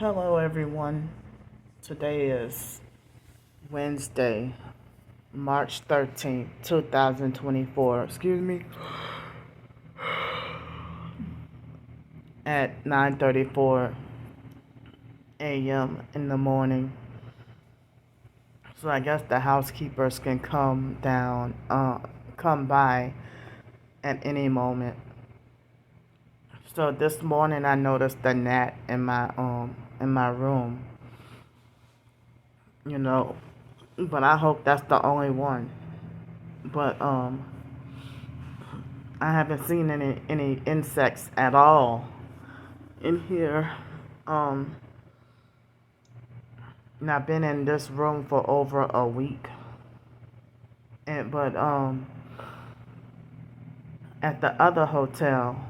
Hello, everyone. Today is Wednesday, March 13th, 2024. Excuse me. At 9:34 a.m. in the morning. So I guess the housekeepers can come by at any moment. So this morning I noticed a gnat in my room. You know, but I hope that's the only one. But I haven't seen any insects at all in here. Um, and I've been in this room for over a week. But at the other hotel,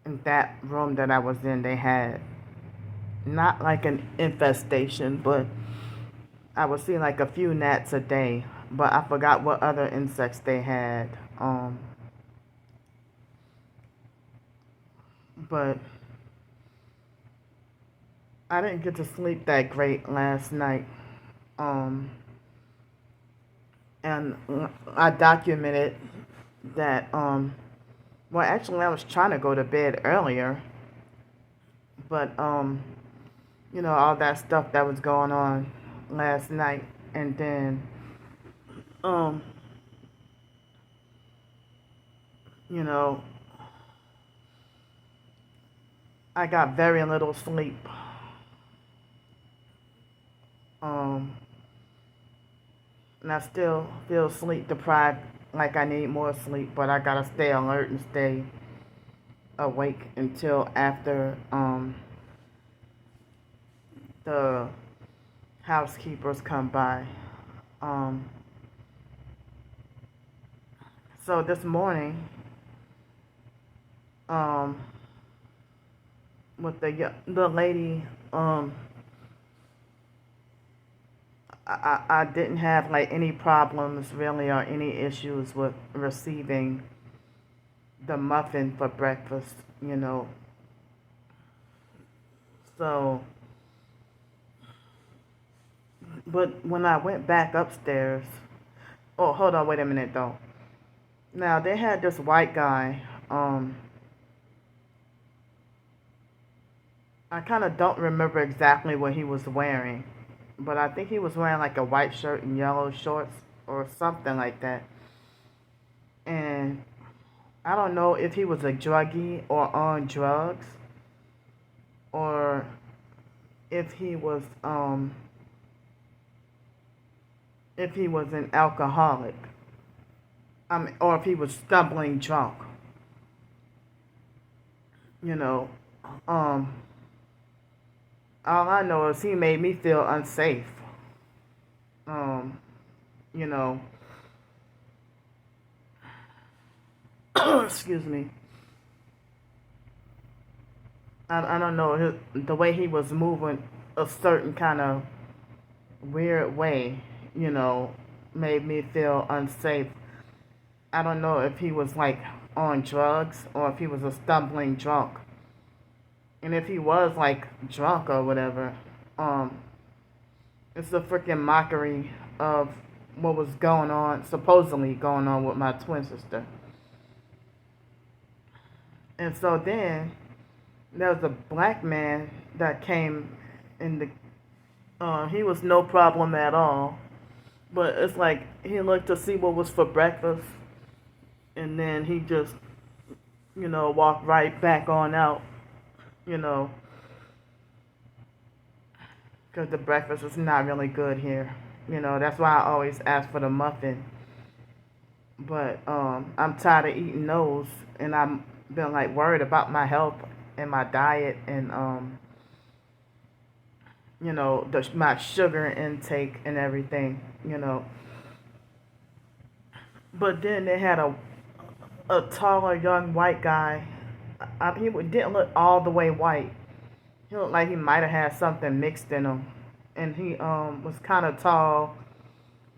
in that room that I was in, they had not like an infestation, but I would see like a few gnats a day. But I forgot what other insects they had. But I didn't get to sleep that great last night. Um, and I documented that. Well, actually, I was trying to go to bed earlier, but all that stuff that was going on last night, and then um, you know, I got very little sleep. Um, and I still feel sleep deprived, like I need more sleep, but I gotta stay alert and stay awake until after the housekeepers come by. Um, so this morning, um, with the lady, I didn't have like any problems really or any issues with receiving the muffin for breakfast, you know. So, but when I went back upstairs, oh, hold on, wait a minute though. Now they had this white guy. I kind of don't remember exactly what he was wearing, but I think he was wearing like a white shirt and yellow shorts or something like that. And I don't know if he was a druggie or on drugs, or if he was an alcoholic. Or if he was stumbling drunk. You know, um, all I know is he made me feel unsafe. Um, you know, excuse me. I don't know the way he was moving a certain kind of weird way. You know, made me feel unsafe. I don't know if he was like on drugs or if he was a stumbling drunk. And if he was like drunk or whatever, um, it's a freaking mockery of what was going on, supposedly going on with my twin sister. And so then there was a black man that came in the. He was no problem at all, but it's like he looked to see what was for breakfast, and then he just, walked right back on out, you know, because the breakfast is not really good here. That's why I always ask for the muffin. But I'm tired of eating those, and I'm been like worried about my health and my diet, and my sugar intake and everything. But then they had a taller young white guy. He didn't look all the way white. He looked like he might have had something mixed in him, and he was kind of tall.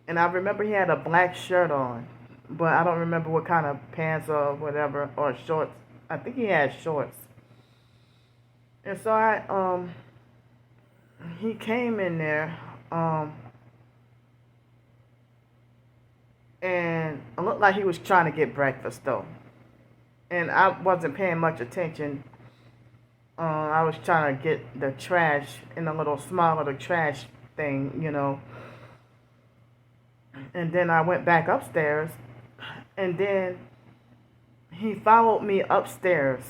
And I remember he had a black shirt on, but I don't remember what kind of pants or whatever, or shorts. I think he had shorts. And so he came in there, um, and it looked like he was trying to get breakfast though. And I wasn't paying much attention. I was trying to get the trash in a little small little trash thing. And then I went back upstairs, and then he followed me upstairs,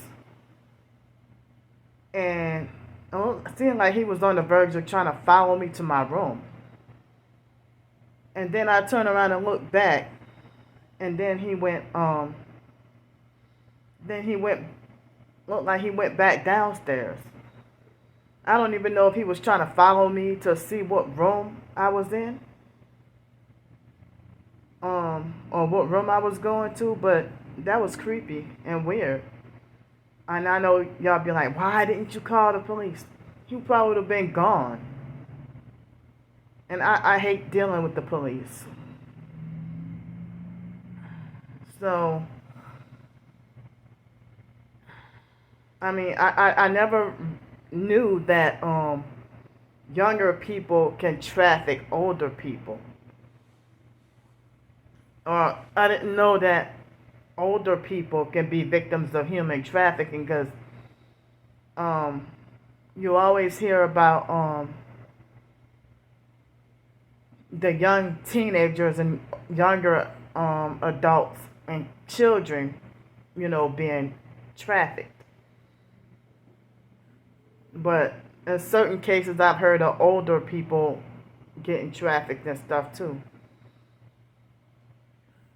and it seemed like he was on the verge of trying to follow me to my room. And then I turned around and looked back, and then he went, looked like he went back downstairs. I don't even know if he was trying to follow me to see what room I was in, or what room I was going to, but that was creepy and weird. And I know y'all be like, why didn't you call the police? He probably would have been gone. And I hate dealing with the police. So, I mean, I never knew that younger people can traffic older people. Or I didn't know that older people can be victims of human trafficking because um, you always hear about the young teenagers and younger adults and children, being trafficked. But in certain cases, I've heard of older people getting trafficked and stuff too.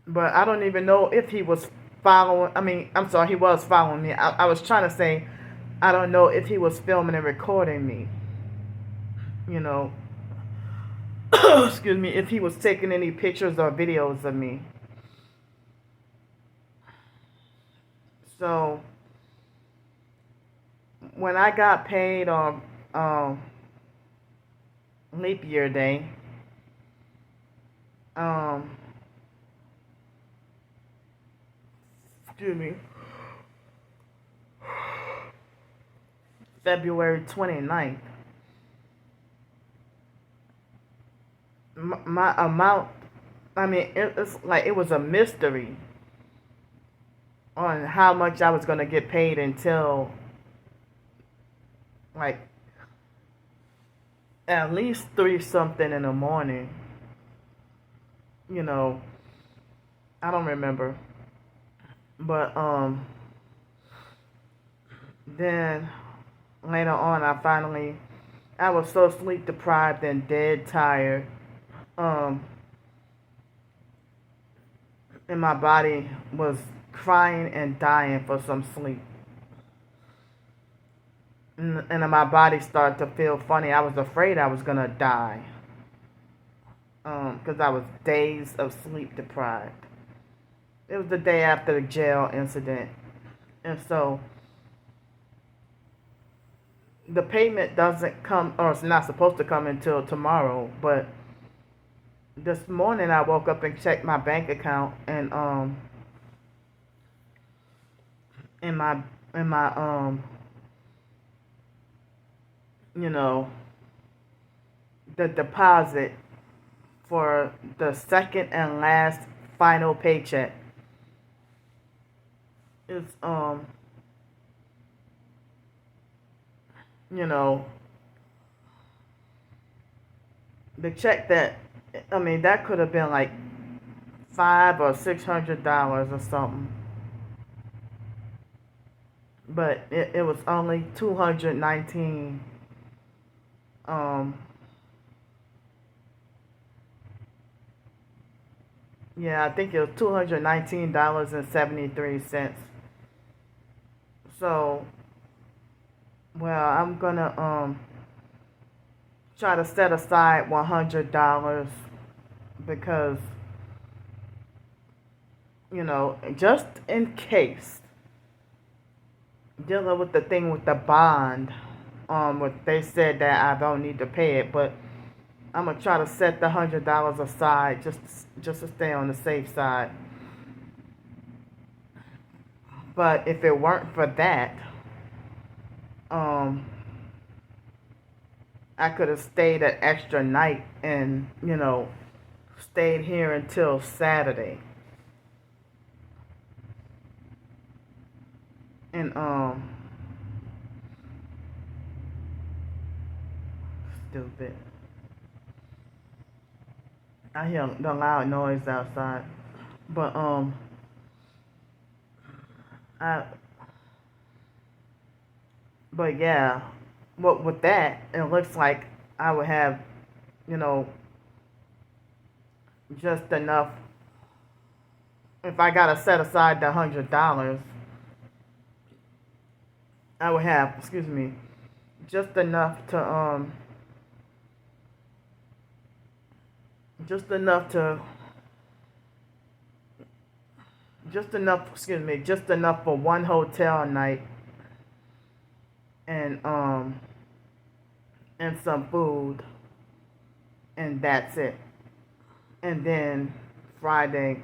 But I don't even know if he was following. I mean, I'm sorry, he was following me. I was trying to say, I don't know if he was filming and recording me. You know, excuse me, if he was taking any pictures or videos of me. So when I got paid on leap year day, um, excuse me, February 29th, my amount, I mean, it's like it was a mystery on how much I was going to get paid until like at least 3 something in the morning. You know, I don't remember. But then later on I was so sleep deprived and dead tired. Um and my body was crying and dying for some sleep. And my body started to feel funny. I was afraid I was gonna die. Because I was days of sleep deprived. It was the day after the jail incident. And so the payment doesn't come, or it's not supposed to come until tomorrow. But this morning I woke up and checked my bank account, and in my you know, the deposit for the second and last final paycheck is you know, the check that, I mean, that could have been like $500 or $600 or something, but it was only 219. Yeah, I think it was $219.73. So, well, I'm gonna try to set aside $100 because, just in case, dealing with the thing with the bond, what they said that I don't need to pay it, but I'm gonna try to set the $100 aside just to stay on the safe side. But if it weren't for that, um, I could have stayed an extra night and, stayed here until Saturday. And, stupid. I hear the loud noise outside. But, I, but yeah, with that, it looks like I would have, you know, just enough. If I gotta set aside the $100, I would have, excuse me, just enough to just enough to just enough for one hotel night and and some food, and that's it. And then Friday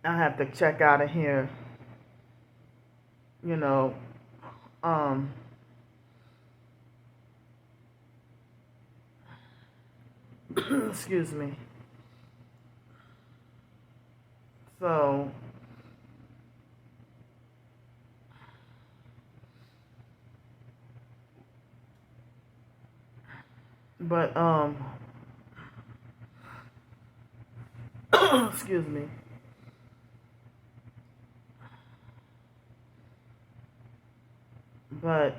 I have to check out of here, you know, um excuse me. So, but excuse me. But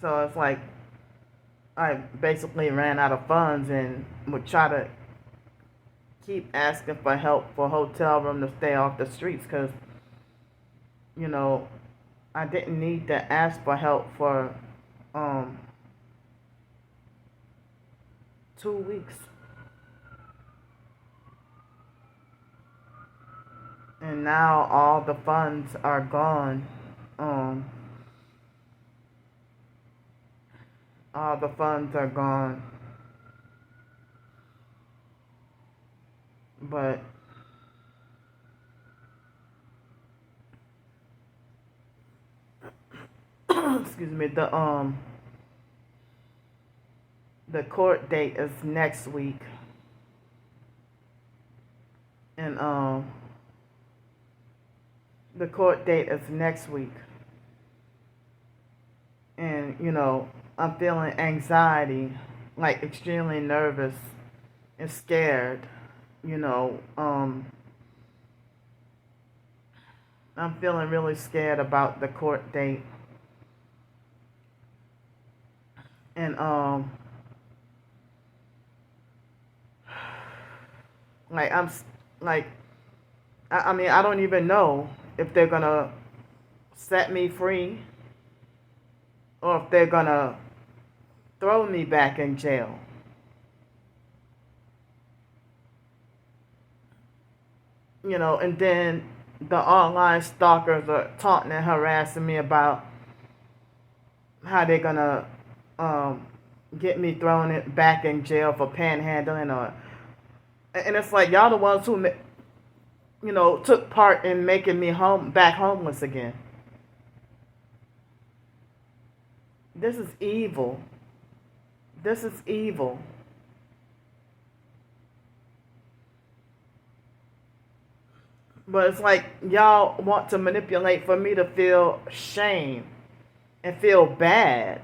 so it's like I basically ran out of funds and would try to keep asking for help for hotel room to stay off the streets because you know I didn't need to ask for help for um 2 weeks, and now all the funds are gone. Um, all the funds are gone, but excuse me, the court date is next week, and the court date is next week, and I'm feeling anxiety, like extremely nervous and scared. You know, I'm feeling really scared about the court date, and like like I mean I don't even know if they're gonna set me free or if they're gonna throw me back in jail. And then the online stalkers are taunting and harassing me about how they're gonna um, get me thrown it back in jail for panhandling, or and it's like y'all the ones who took part in making me back homeless again. This is evil. This is evil. But it's like y'all want to manipulate for me to feel shame and feel bad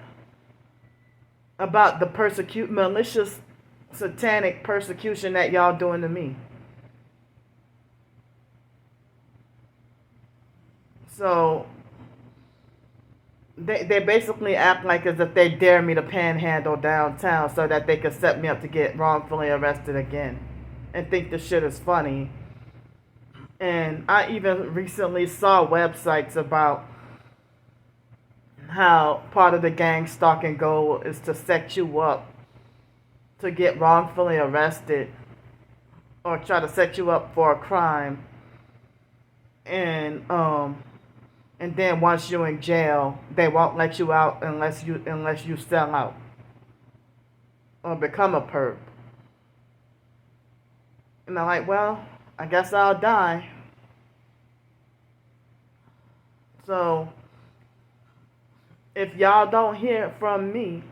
about the malicious, satanic persecution that y'all doing to me. So they basically act like as if they dare me to panhandle downtown so that they could set me up to get wrongfully arrested again and think the shit is funny. And I even recently saw websites about how part of the gang stalking goal is to set you up to get wrongfully arrested or try to set you up for a crime, and then once you're in jail they won't let you out unless you sell out or become a perp. And I'm like, well, I guess I'll die. So if y'all don't hear from me,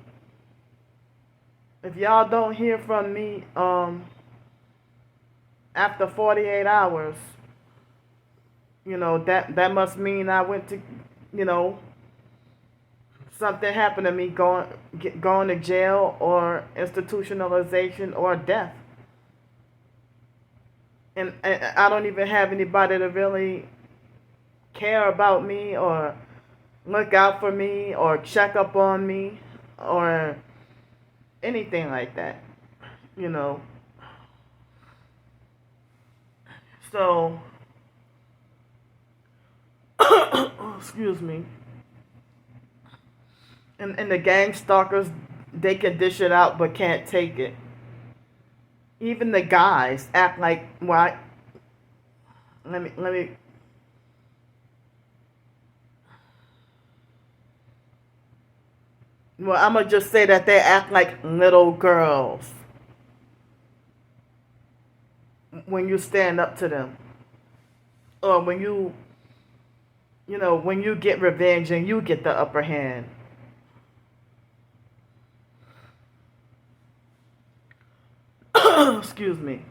if y'all don't hear from me after 48 hours, that must mean I went to, you know, something happened to me, going to jail or institutionalization or death. And I don't even have anybody to really care about me or look out for me or check up on me or anything like that, you know. So, excuse me. And the gang stalkers, they can dish it out but can't take it. Even the guys act like, well, let me. Well, I'm gonna just say that they act like little girls when you stand up to them, or when when you get revenge and you get the upper hand. Excuse me.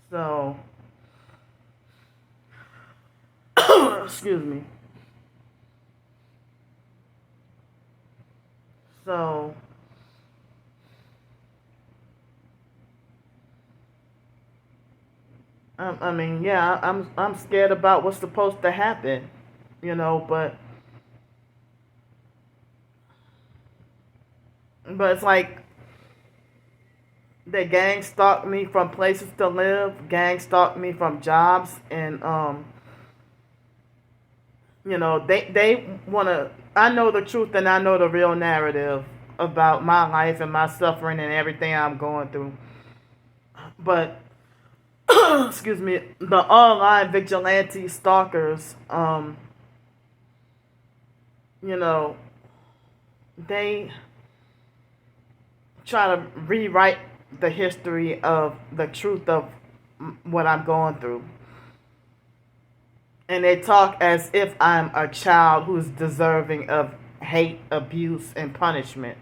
So, excuse me. So, I mean, yeah, I'm scared about what's supposed to happen, but it's like the gang stalked me from places to live, gang stalked me from jobs, and they want to. I know the truth and I know the real narrative about my life and my suffering and everything I'm going through. But excuse me, the online vigilante stalkers, you know, they try to rewrite the history of the truth of what I'm going through. And they talk as if I'm a child who's deserving of hate, abuse, and punishment.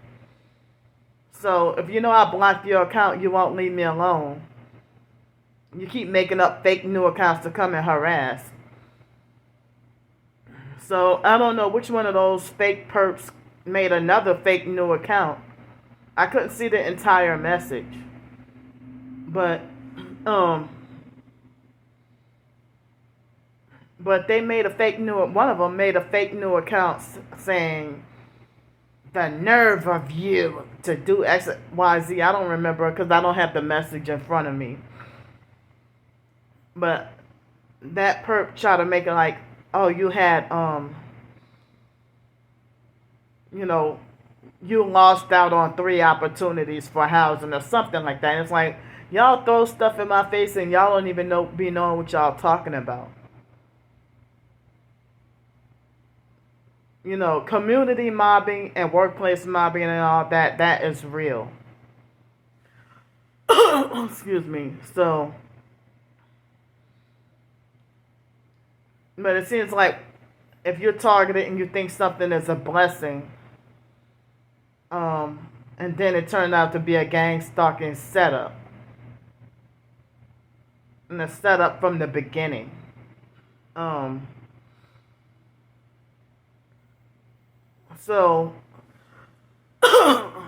So if you know I blocked your account, you won't leave me alone. You keep making up fake new accounts to come and harass. So I don't know which one of those fake perps made another fake new account. I couldn't see the entire message. But they made a fake new one of them made a fake new account saying the nerve of you to do X, Y, Z. I don't remember because I don't have the message in front of me. But that perp tried to make it like, oh, you had, you lost out on 3 opportunities for housing or something like that. And it's like, y'all throw stuff in my face and y'all don't even be knowing what y'all talking about. Community mobbing and workplace mobbing and all that, that is real. Excuse me. So, but it seems like if you're targeted and you think something is a blessing, and then it turned out to be a gang stalking setup. And a setup from the beginning. So,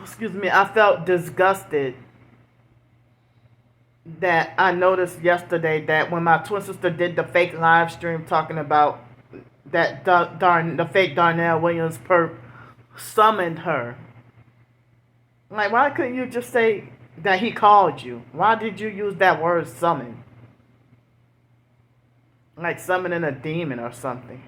excuse me, I felt disgusted that I noticed yesterday that when my twin sister did the fake live stream talking about that the fake Darnell Williams perp summoned her. Like, why couldn't you just say that he called you? Why did you use that word summon? Like summoning a demon or something,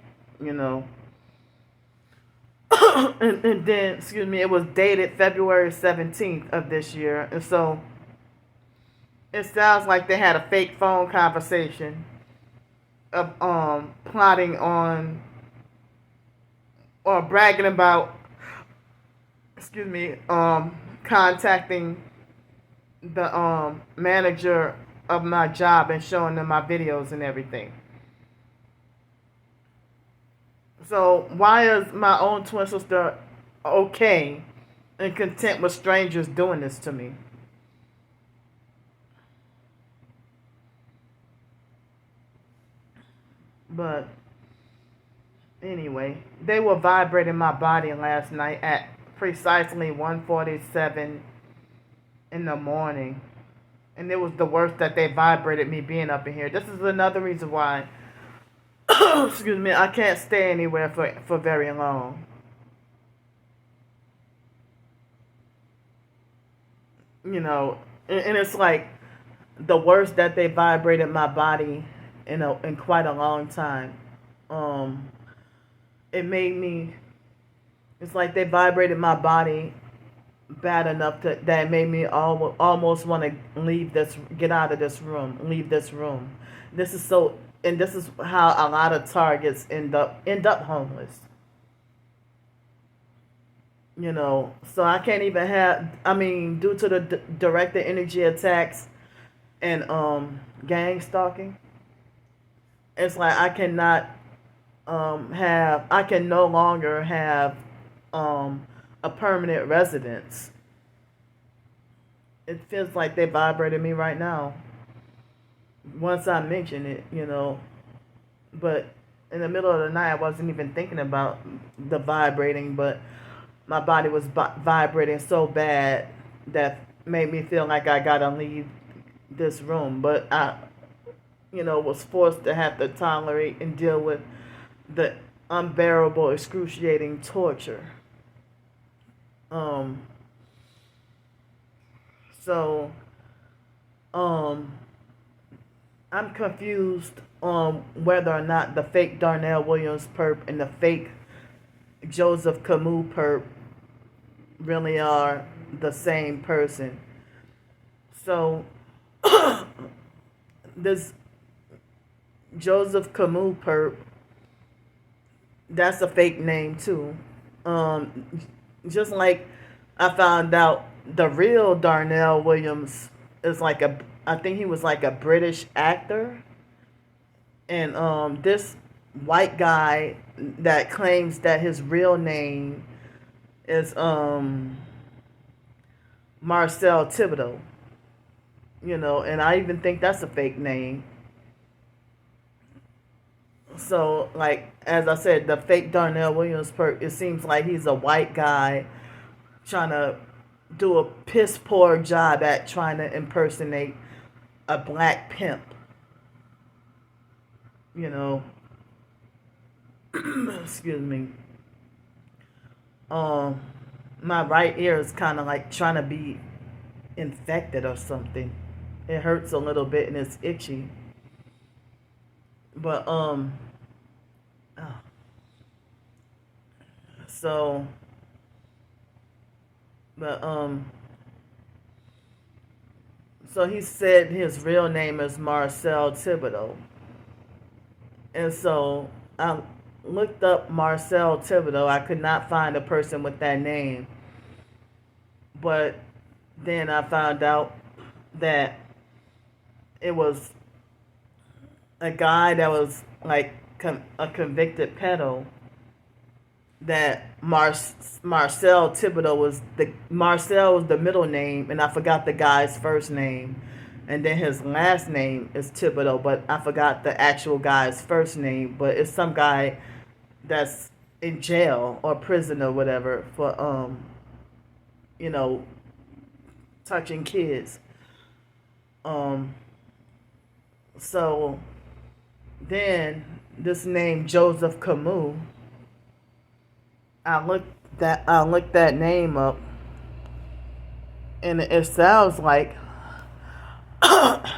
and then, excuse me, it was dated February 17th of this year. And so it sounds like they had a fake phone conversation of plotting on or bragging about, excuse me, contacting the manager of my job and showing them my videos and everything. So why is my own twin sister okay and content with strangers doing this to me? But anyway, they were vibrating my body last night at precisely 1:47 in the morning. And it was the worst that they vibrated me being up in here. This is another reason why excuse me, I can't stay anywhere for very long. You know, and it's like the worst that they vibrated my body in quite a long time. Um, it made me. It's like they vibrated my body bad enough that it made me almost want to get out of this room, leave this room. This is so, and this is how a lot of targets end up homeless. You know, so I can't even have. I mean, due to the directed energy attacks and gang stalking, it's like I cannot have. I can no longer have a permanent residence. It feels like they vibrated me right now. Once I mention it, but in the middle of the night, I wasn't even thinking about the vibrating, but my body was vibrating so bad that made me feel like I gotta leave this room. But I, was forced to have to tolerate and deal with the unbearable, excruciating torture. Um, so, um, I'm confused on whether or not the fake Darnell Williams perp and the fake Joseph Camus perp really are the same person. So, this Joseph Camus perp, that's a fake name too. Um, just like I found out the real Darnell Williams is I think he was like a British actor. And this white guy that claims that his real name is Marcel Thibodeau, and I even think that's a fake name. So, like, as I said, the fake Darnell Williams it seems like he's a white guy trying to do a piss poor job at trying to impersonate a black pimp. You know, excuse me. Um, my right ear is kind of like trying to be infected or something. It hurts a little bit and it's itchy. But oh. So, but so he said his real name is Marcel Thibodeau, and so I looked up Marcel Thibodeau. I could not find a person with that name, but then I found out that it was a guy that was like a convicted pedo. That Marcel Thibodeau Marcel was the middle name, and I forgot the guy's first name, and then his last name is Thibodeau, but I forgot the actual guy's first name. But it's some guy that's in jail or prison or whatever for you know, touching kids. Um, so then this name Joseph Camus, I looked that name up, and it sounds like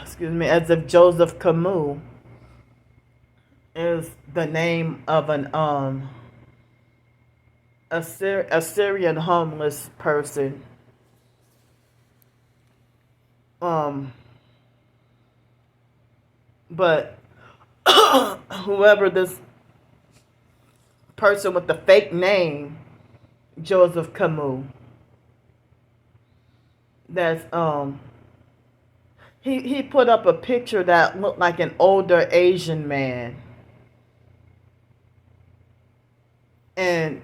excuse me, as if Joseph Camus is the name of an Assyrian homeless person. Um, but whoever this person with the fake name Joseph Camus, that's he put up a picture that looked like an older Asian man. And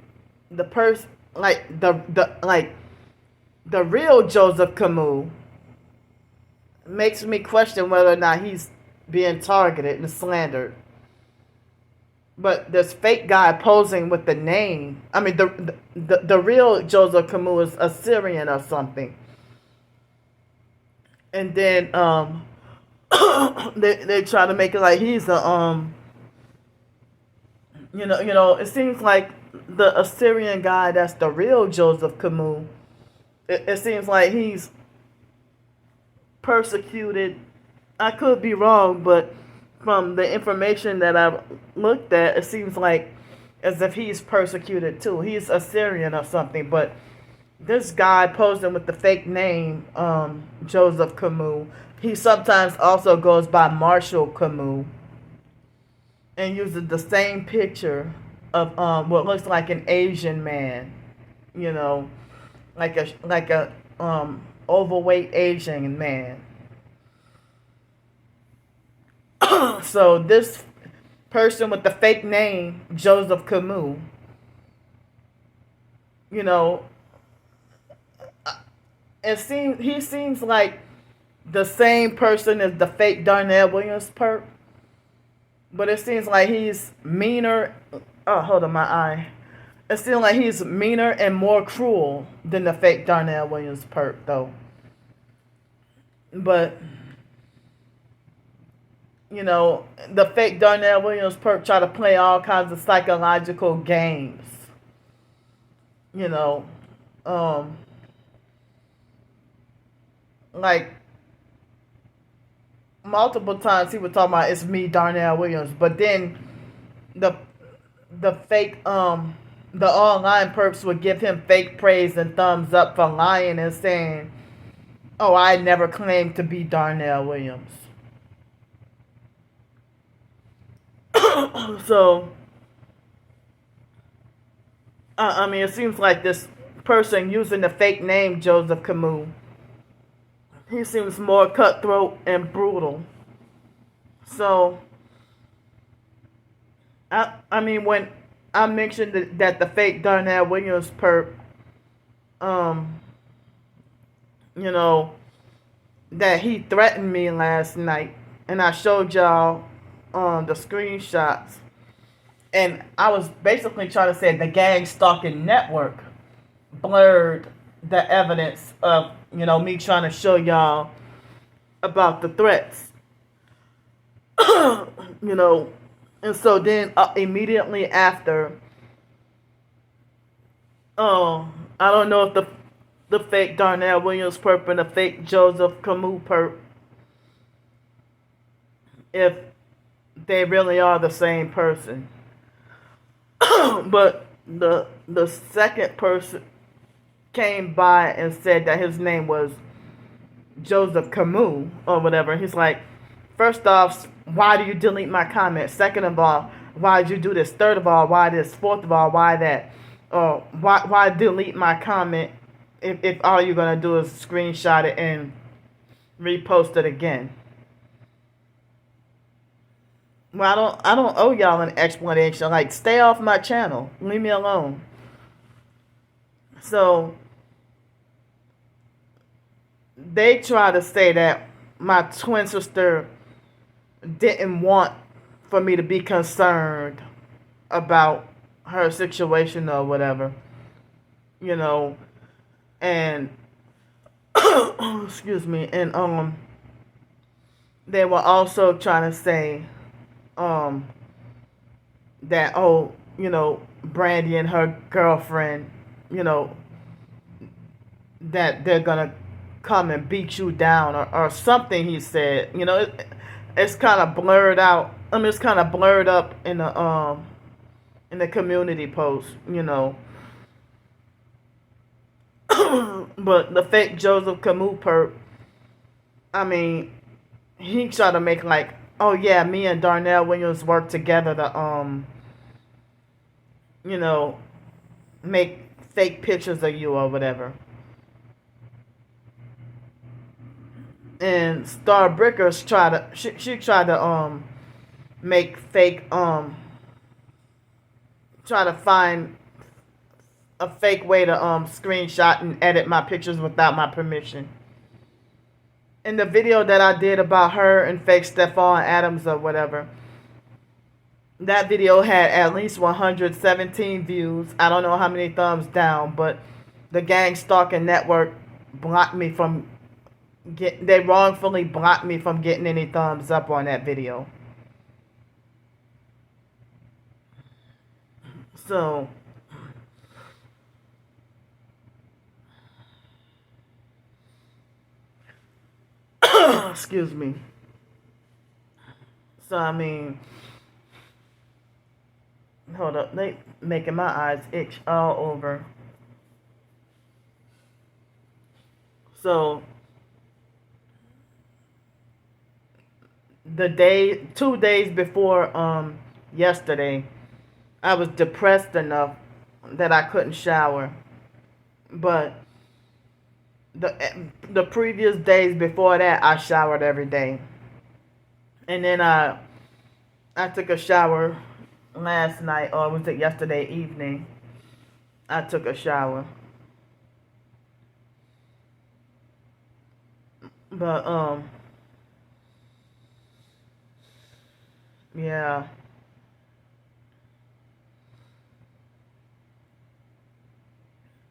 the person, like the real Joseph Camus, makes me question whether or not he's being targeted and slandered. But this fake guy posing with the name, I mean, the real Joseph Camus is Assyrian or something. And then they try to make it like he's a it seems like the Assyrian guy that's the real Joseph Camus. It seems like he's persecuted. I could be wrong, but from the information that I've looked at, it seems like as if he's persecuted too. He's Assyrian or something, but this guy posing with the fake name, Joseph Camus, he sometimes also goes by Marshall Camus and uses the same picture of what looks like an Asian man, you know, like a overweight Asian man. So this person with the fake name, Joseph Camus, you know, he seems like the same person as the fake Darnell Williams perp, but it seems like he's meaner. Oh, hold on, my eye. It seems like he's meaner and more cruel than the fake Darnell Williams perp, though. But you know, the fake Darnell Williams perp try to play all kinds of psychological games. You know, like multiple times he would talk about it's me, Darnell Williams, but then the fake the online perps would give him fake praise and thumbs up for lying and saying, "Oh, I never claimed to be Darnell Williams." So, I mean, it seems like this person using the fake name Joseph Camus, he seems more cutthroat and brutal. So, I mean, when I mentioned that the fake Darnell Williams perp, you know, that he threatened me last night, and I showed y'all the screenshots, and I was basically trying to say the gang stalking network blurred the evidence of me trying to show y'all about the threats. you know and so then immediately after, I don't know if the fake Darnell Williams perp and the fake Joseph Camus perp, if they really are the same person. But the second person came by and said that his name was Joseph Camus or whatever. He's like, first off, why do you delete my comment? Second of all, why did you do this? Third of all, why this? Fourth of all, why that? Or why delete my comment if all you're gonna do is screenshot it and repost it again? Well, I don't owe y'all an explanation. Like, stay off my channel. Leave me alone. So they try to say that my twin sister didn't want for me to be concerned about her situation or whatever, and excuse me, and they were also trying to say that Brandy and her girlfriend, that they're gonna come and beat you down or something. He said, it's kind of blurred out. I mean, it's kind of blurred up in the community post, But the fake Joseph Camus perp, I mean, he tried to make like, oh yeah, me and Darnell Williams worked together to make fake pictures of you or whatever. And Star Brickers she tried to make fake try to find a fake way to screenshot and edit my pictures without my permission. In the video that I did about her and fake Stephon Adams or whatever, that video had at least 117 views. I don't know how many thumbs down, but the gang stalking network blocked me from they wrongfully blocked me from getting any thumbs up on that video. So excuse me. So I mean, hold up, they making my eyes itch all over. So the day 2 days before yesterday, I was depressed enough that I couldn't shower. But the previous days before that, I showered every day. And then I took a shower last night, or was it yesterday evening? I took a shower. But yeah.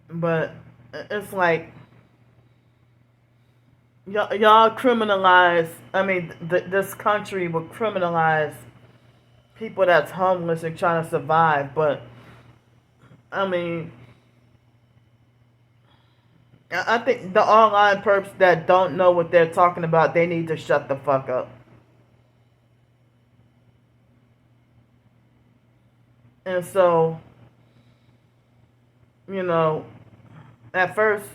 But it's like y'all criminalize. I mean, this country will criminalize people that's homeless and trying to survive. But I mean, I think the online perps that don't know what they're talking about, they need to shut the fuck up. And so, you know, at first,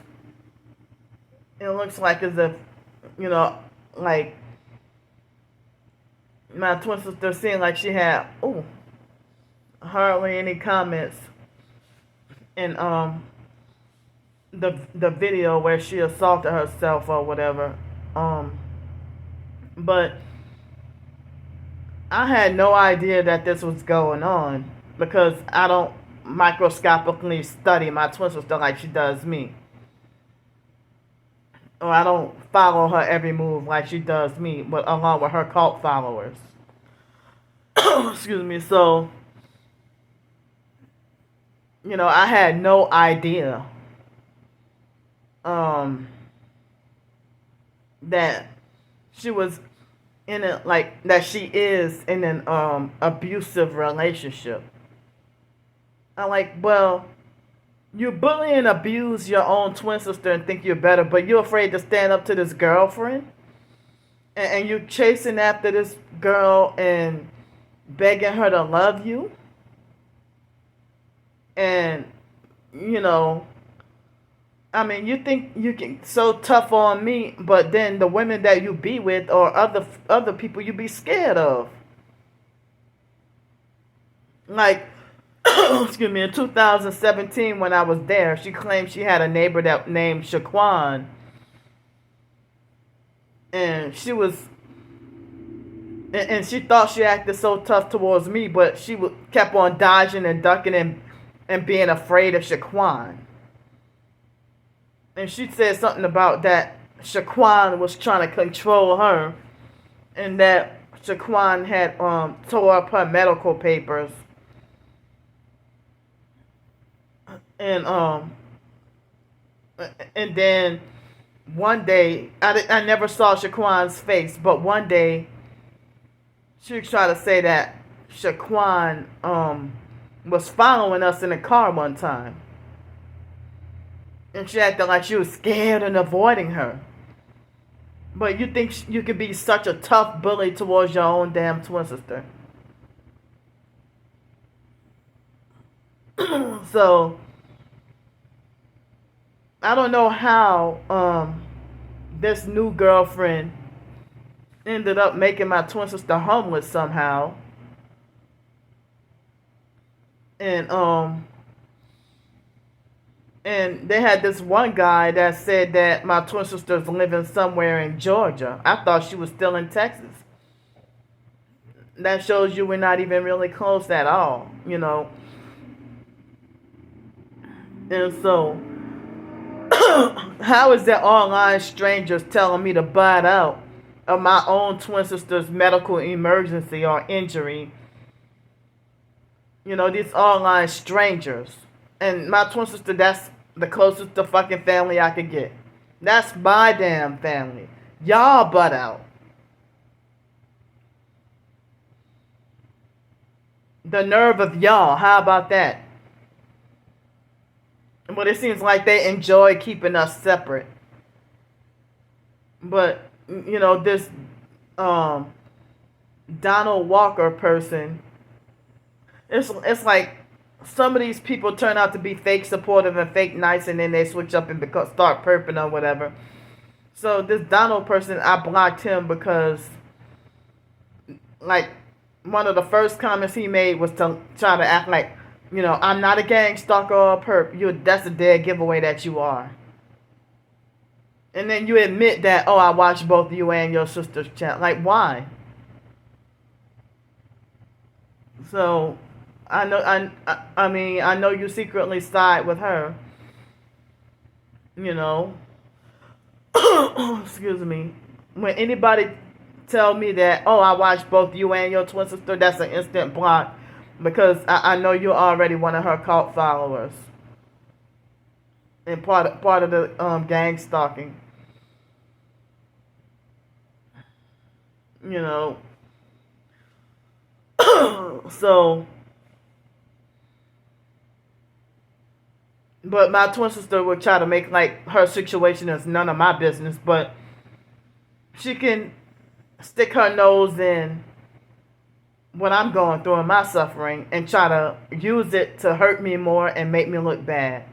it looks like as if, you know, like my twin sister seemed like she had hardly any comments in the video where she assaulted herself or whatever. But I had no idea that this was going on because I don't microscopically study my twin sister like she does me. Or I don't follow her every move like she does me, but along with her cult followers. Excuse me. So, you know, I had no idea that she was in a that she is in an abusive relationship. I'm like, well, you bully and abuse your own twin sister and think you're better, but you're afraid to stand up to this girlfriend? And you're chasing after this girl and begging her to love you? And, you know, I mean, you think you can so tough on me, but then the women that you be with or other people you be scared of. Like, excuse me, in 2017 when I was there, she claimed she had a neighbor that named Shaquan. And she was, and she thought she acted so tough towards me, but she kept on dodging and ducking and being afraid of Shaquan. And she said something about that Shaquan was trying to control her, and that Shaquan had tore up her medical papers. And then one day, I never saw Shaquan's face, but one day she tried to say that Shaquan was following us in the car one time. And she acted like she was scared and avoiding her. But you think you could be such a tough bully towards your own damn twin sister? So I don't know how this new girlfriend ended up making my twin sister homeless somehow. And they had this one guy that said that my twin sister's living somewhere in Georgia. I thought she was still in Texas. That shows you we're not even really close at all, you know. And so, how is that online strangers telling me to butt out of my own twin sister's medical emergency or injury? You know, these online strangers. And my twin sister, that's the closest to fucking family I could get. That's my damn family. Y'all butt out. The nerve of y'all. How about that? But it seems like they enjoy keeping us separate. But, you know, this Donald Walker person, it's like some of these people turn out to be fake supportive and fake nice, and then they switch up and start perping or whatever. So this Donald person, I blocked him because, like, one of the first comments he made was to try to act like, you know, I'm not a gang stalker or a perp. That's a dead giveaway that you are. And then you admit that, oh, I watched both you and your sister's chat. Like, why? So, I know you secretly side with her. You know. Excuse me. When anybody tell me that, oh, I watched both you and your twin sister, that's an instant block. Because I know you're already one of her cult followers. And part of the gang stalking. You know. So, but my twin sister would try to make like her situation is none of my business, but she can stick her nose in what I'm going through and my suffering and try to use it to hurt me more and make me look bad.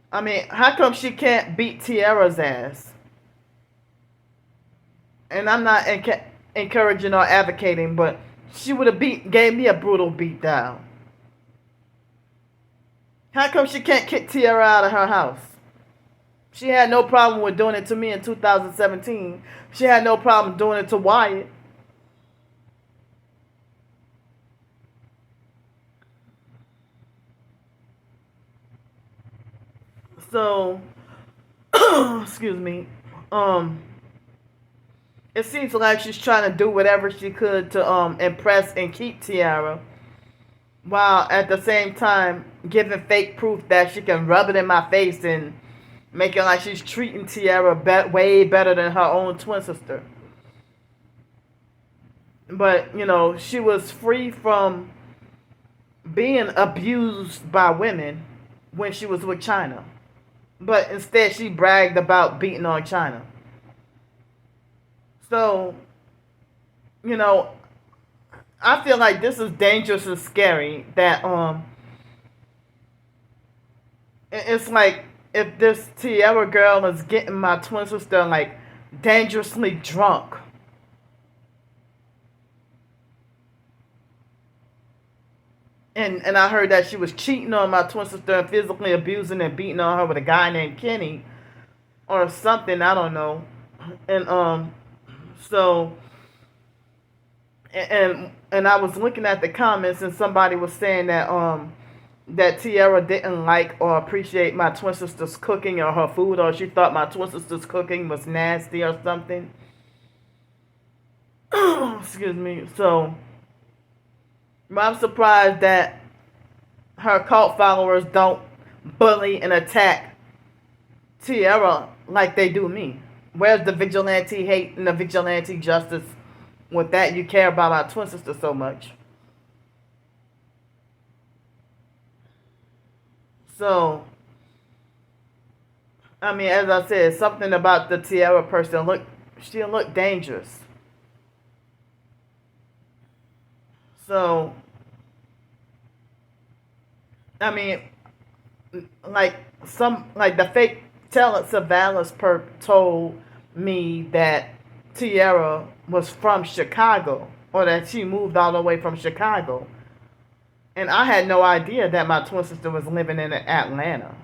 I mean, how come she can't beat Tiara's ass? And I'm not encouraging or advocating, but she would have gave me a brutal beat down. How come she can't kick Tiara out of her house? She had no problem with doing it to me in 2017. She had no problem doing it to Wyatt. So, excuse me. It seems like she's trying to do whatever she could to impress and keep Tiara, while at the same time giving fake proof that she can rub it in my face and make it like she's treating Tiara way better than her own twin sister. But, you know, she was free from being abused by women when she was with China. But instead she bragged about beating on China. So, you know, I feel like this is dangerous and scary. That it's like if this Tiara girl is getting my twin sister like dangerously drunk. And I heard that she was cheating on my twin sister and physically abusing and beating on her with a guy named Kenny or something, I don't know. And so and I was looking at the comments and somebody was saying that that Tiara didn't like or appreciate my twin sister's cooking or her food, or she thought my twin sister's cooking was nasty or something. Excuse me. So I'm surprised that her cult followers don't bully and attack Tiara like they do me. Where's the vigilante hate and the vigilante justice with that? You care about my twin sister so much. So, I mean, as I said, something about the Tiara person she looked dangerous. So, I mean, like the fake surveillance perp told me that Tiara was from Chicago, or that she moved all the way from Chicago. And I had no idea that my twin sister was living in Atlanta.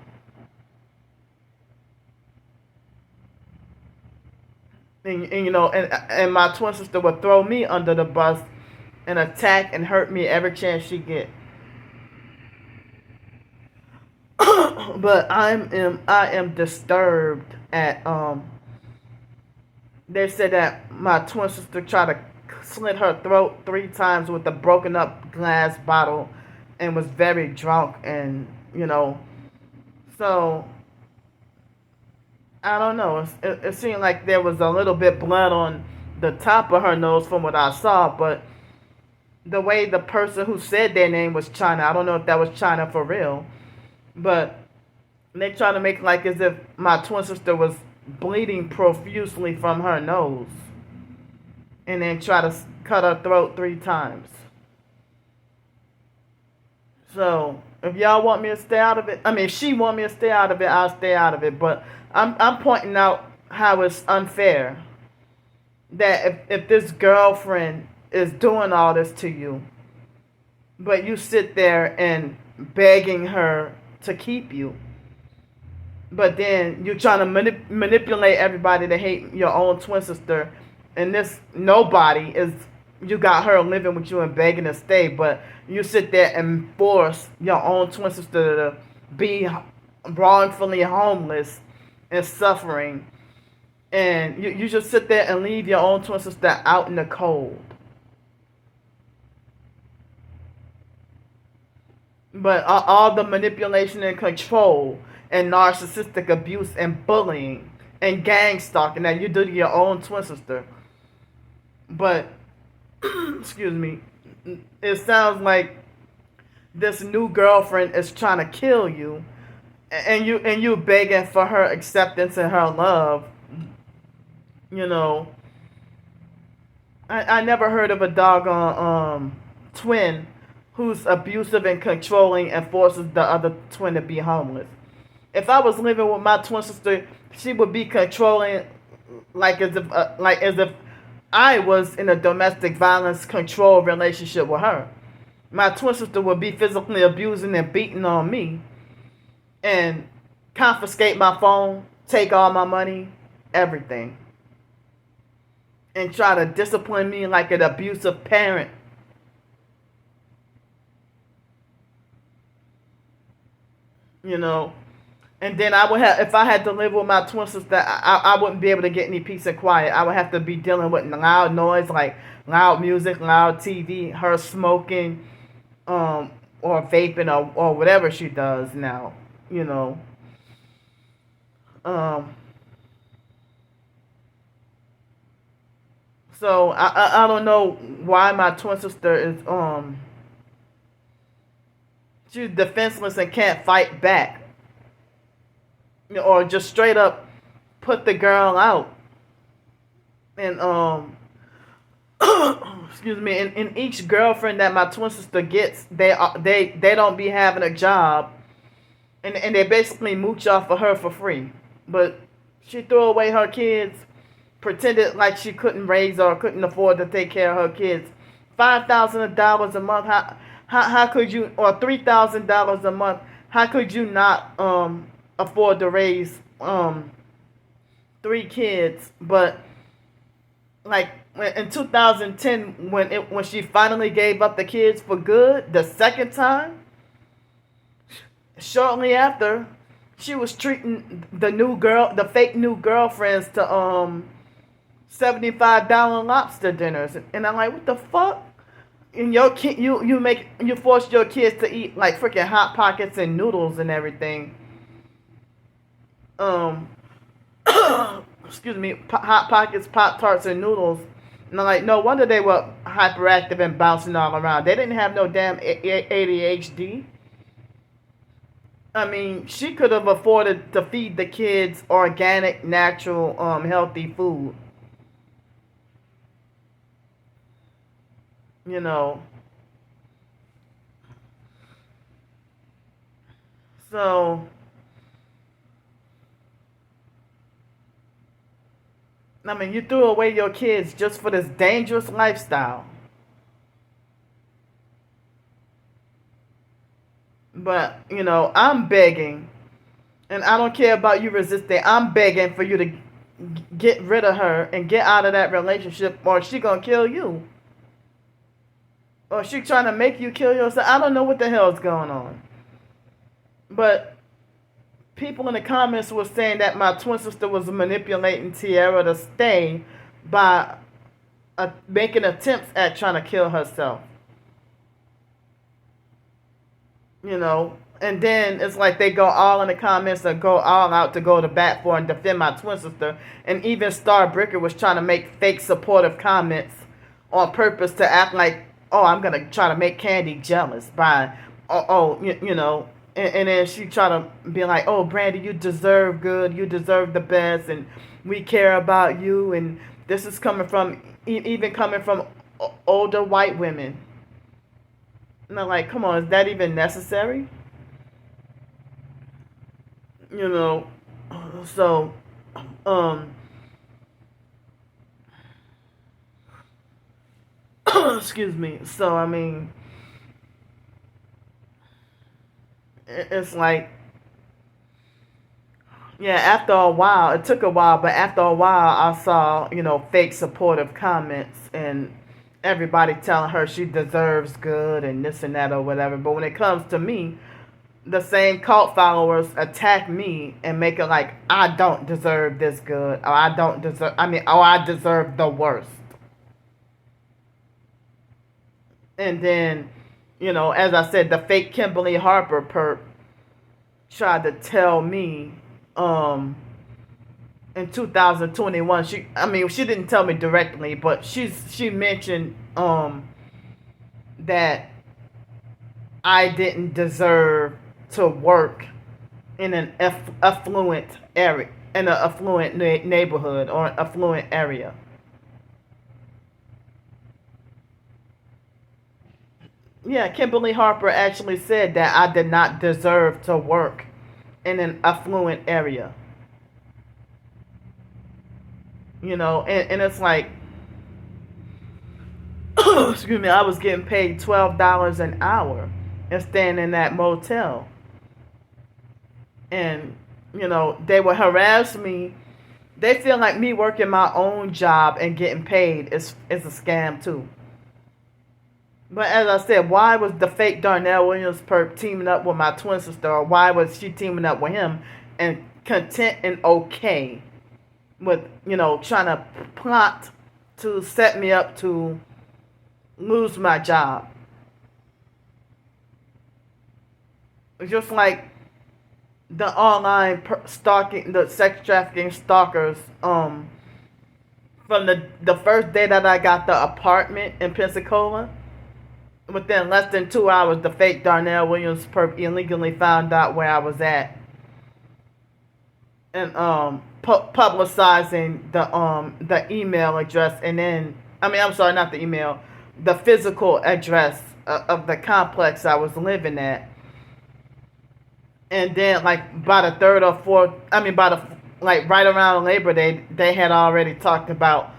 And you know, and my twin sister would throw me under the bus and attack and hurt me every chance she get. But I am disturbed at they said that my twin sister tried to slit her throat 3 times with a broken up glass bottle and was very drunk, and so I don't know. It seemed like there was a little bit blood on the top of her nose from what I saw, but the way the person who said their name was China, I don't know if that was China for real, but they try to make like as if my twin sister was bleeding profusely from her nose, and then try to cut her throat 3 times. So if y'all want me to stay out of it, I mean, if she want me to stay out of it, I'll stay out of it. But I'm pointing out how it's unfair that if this girlfriend is doing all this to you, but you sit there and begging her to keep you, but then you're trying to manipulate everybody to hate your own twin sister, and this nobody is, you got her living with you and begging to stay, but you sit there and force your own twin sister to be wrongfully homeless and suffering, and you just sit there and leave your own twin sister out in the cold. But all the manipulation and control and narcissistic abuse and bullying and gang stalking that you do to your own twin sister. But excuse me, it sounds like this new girlfriend is trying to kill you, and you begging for her acceptance and her love. I never heard of a doggone twin who's abusive and controlling and forces the other twin to be homeless. If I was living with my twin sister, she would be controlling, like as if I was in a domestic violence control relationship with her. My twin sister would be physically abusing and beating on me, and confiscate my phone, take all my money, everything, and try to discipline me like an abusive parent. And then I would have, if I had to live with my twin sister, I wouldn't be able to get any peace and quiet. I would have to be dealing with loud noise, like loud music, loud TV, her smoking, or vaping, or whatever she does now, So I don't know why my twin sister is she's defenseless and can't fight back, or just straight up put the girl out. And excuse me, and each girlfriend that my twin sister gets, they don't be having a job, and they basically mooch off of her for free. But she threw away her kids, pretended like she couldn't raise or couldn't afford to take care of her kids. $5,000 a month. How could you, or $3,000 a month? How could you not afford to raise 3 kids? But like in 2010, when she finally gave up the kids for good, the second time, shortly after, she was treating the fake new girlfriends to $75 lobster dinners, and I'm like, what the fuck? And your kid, you force your kids to eat like freaking Hot Pockets and noodles and everything. Excuse me, Hot Pockets, Pop Tarts, and noodles. And I'm like, no wonder they were hyperactive and bouncing all around. They didn't have no damn ADHD. I mean, she could have afforded to feed the kids organic, natural, healthy food. So, I mean, you threw away your kids just for this dangerous lifestyle. But, I'm begging, and I don't care about you resisting. I'm begging for you to get rid of her and get out of that relationship, or she gonna kill you. Or she trying to make you kill yourself. I don't know what the hell is going on. But people in the comments were saying that my twin sister was manipulating Tierra to stay by making attempts at trying to kill herself. You know, and then it's like they go all in the comments and go all out to go to bat for and defend my twin sister. And even Starbricker was trying to make fake supportive comments on purpose to act like, oh, I'm going to try to make Candy jealous by, you know. And then she tried to be like, oh, Brandy, you deserve good. You deserve the best. And we care about you. And this is coming from, even coming from older white women. And I'm like, come on, is that even necessary? You know, so, excuse me. So, I mean, it's like, yeah, after a while, it took a while, but after a while, I saw, you know, fake supportive comments and everybody telling her she deserves good and this and that or whatever. But when it comes to me, the same cult followers attack me and make it like I don't deserve this good, or I deserve the worst. And then, you know, as I said, the fake Kimberly Harper perp tried to tell me, in 2021, she didn't tell me directly, but she mentioned that I didn't deserve to work in an affluent area, in an affluent neighborhood or affluent area. Yeah, Kimberly Harper actually said that I did not deserve to work in an affluent area. You know, and it's like, excuse me, I was getting paid $12 an hour and staying in that motel. And, you know, they would harass me. They feel like me working my own job and getting paid is a scam too. But as I said, why was the fake Darnell Williams perp teaming up with my twin sister, or why was she teaming up with him and content and okay with, you know, trying to plot to set me up to lose my job? It's just like the online stalking, the sex trafficking stalkers, from the first day that I got the apartment in Pensacola. Within less than 2 hours, the fake Darnell Williams perp illegally found out where I was at, and publicizing the email address, and then I'm sorry, not the email, the physical address of the complex I was living at. And then, like, by the third or fourth, right around Labor Day, they had already talked about,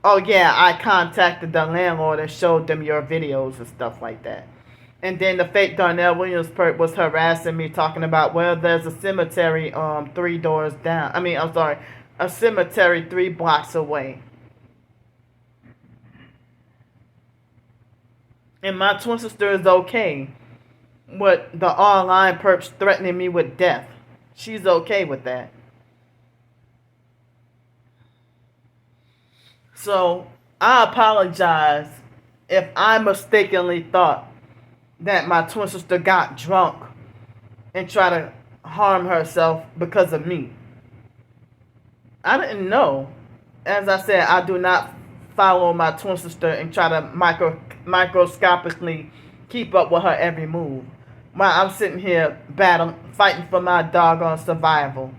oh yeah, I contacted the landlord and showed them your videos and stuff like that. And then the fake Darnell Williams perp was harassing me, talking about, well, there's a cemetery 3 doors down. A cemetery 3 blocks away. And my twin sister is okay with the online perps threatening me with death. She's okay with that. So I apologize if I mistakenly thought that my twin sister got drunk and tried to harm herself because of me. I didn't know. As I said, I do not follow my twin sister and try to microscopically keep up with her every move. While I'm sitting here fighting for my doggone survival.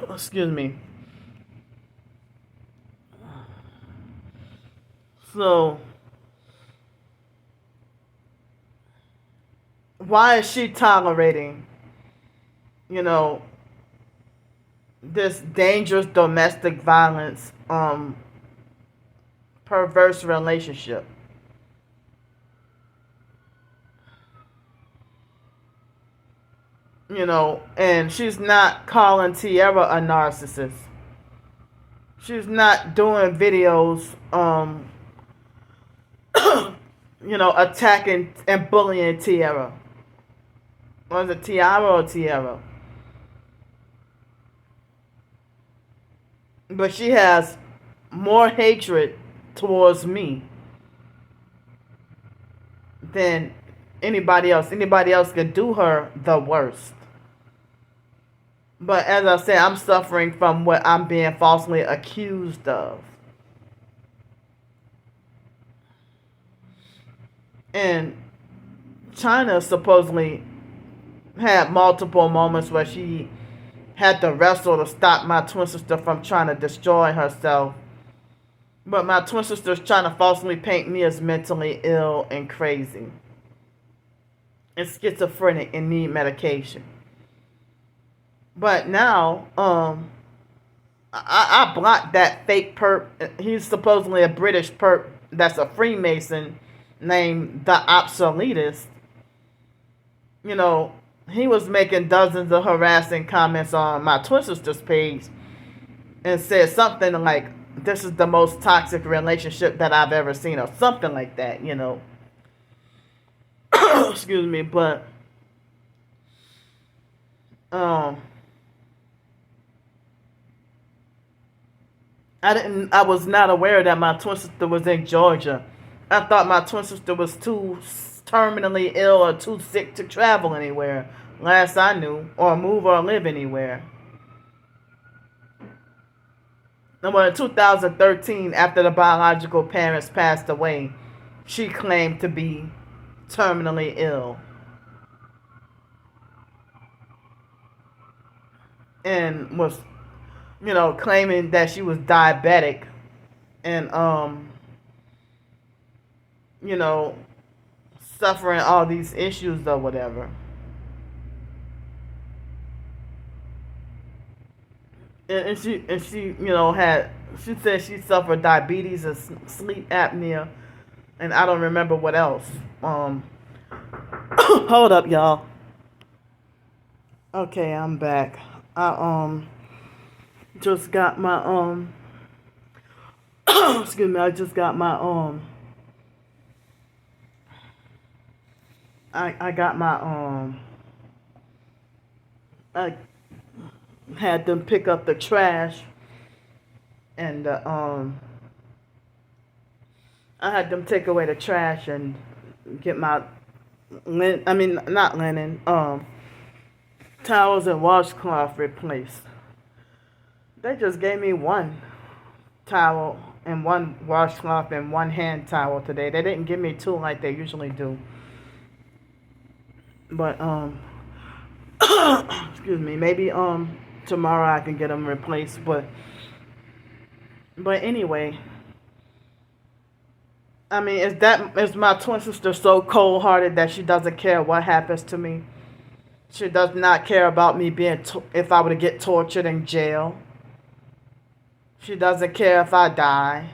Excuse me. So, why is she tolerating, you know, this dangerous domestic violence, perverse relationship? You know, and she's not calling Tierra a narcissist. She's not doing videos, you know, attacking and bullying Tierra. Was it Tiara or Tiara? But she has more hatred towards me than anybody else. Anybody else could do her the worst. But as I said, I'm suffering from what I'm being falsely accused of. And China supposedly had multiple moments where she had to wrestle to stop my twin sister from trying to destroy herself. But my twin sister's trying to falsely paint me as mentally ill and crazy and schizophrenic and need medication. But now, I blocked that fake perp. He's supposedly a British perp that's a Freemason named the Obsoletist. You know, he was making dozens of harassing comments on my twin sister's page and said something like, "This is the most toxic relationship that I've ever seen," or something like that, you know. Excuse me, but um I was not aware that my twin sister was in Georgia. I thought my twin sister was too terminally ill or too sick to travel anywhere, last I knew, or move or live anywhere. And well, in 2013, after the biological parents passed away, she claimed to be terminally ill. And was, you know, claiming that she was diabetic and, you know, suffering all these issues or whatever. And she, you know, she said she suffered diabetes and sleep apnea, and I don't remember what else. Hold up, y'all. Okay, I'm back. I just got my excuse me, I just got my I got my I had them pick up the trash and I had them take away the trash and get my not linen, towels and washcloth replaced. They just gave me one towel and one washcloth and one hand towel today. They didn't give me two like they usually do. But excuse me, maybe tomorrow I can get them replaced. But anyway, I mean, is my twin sister so cold hearted that she doesn't care what happens to me? She does not care about me being if I were to get tortured in jail. She doesn't care if I die.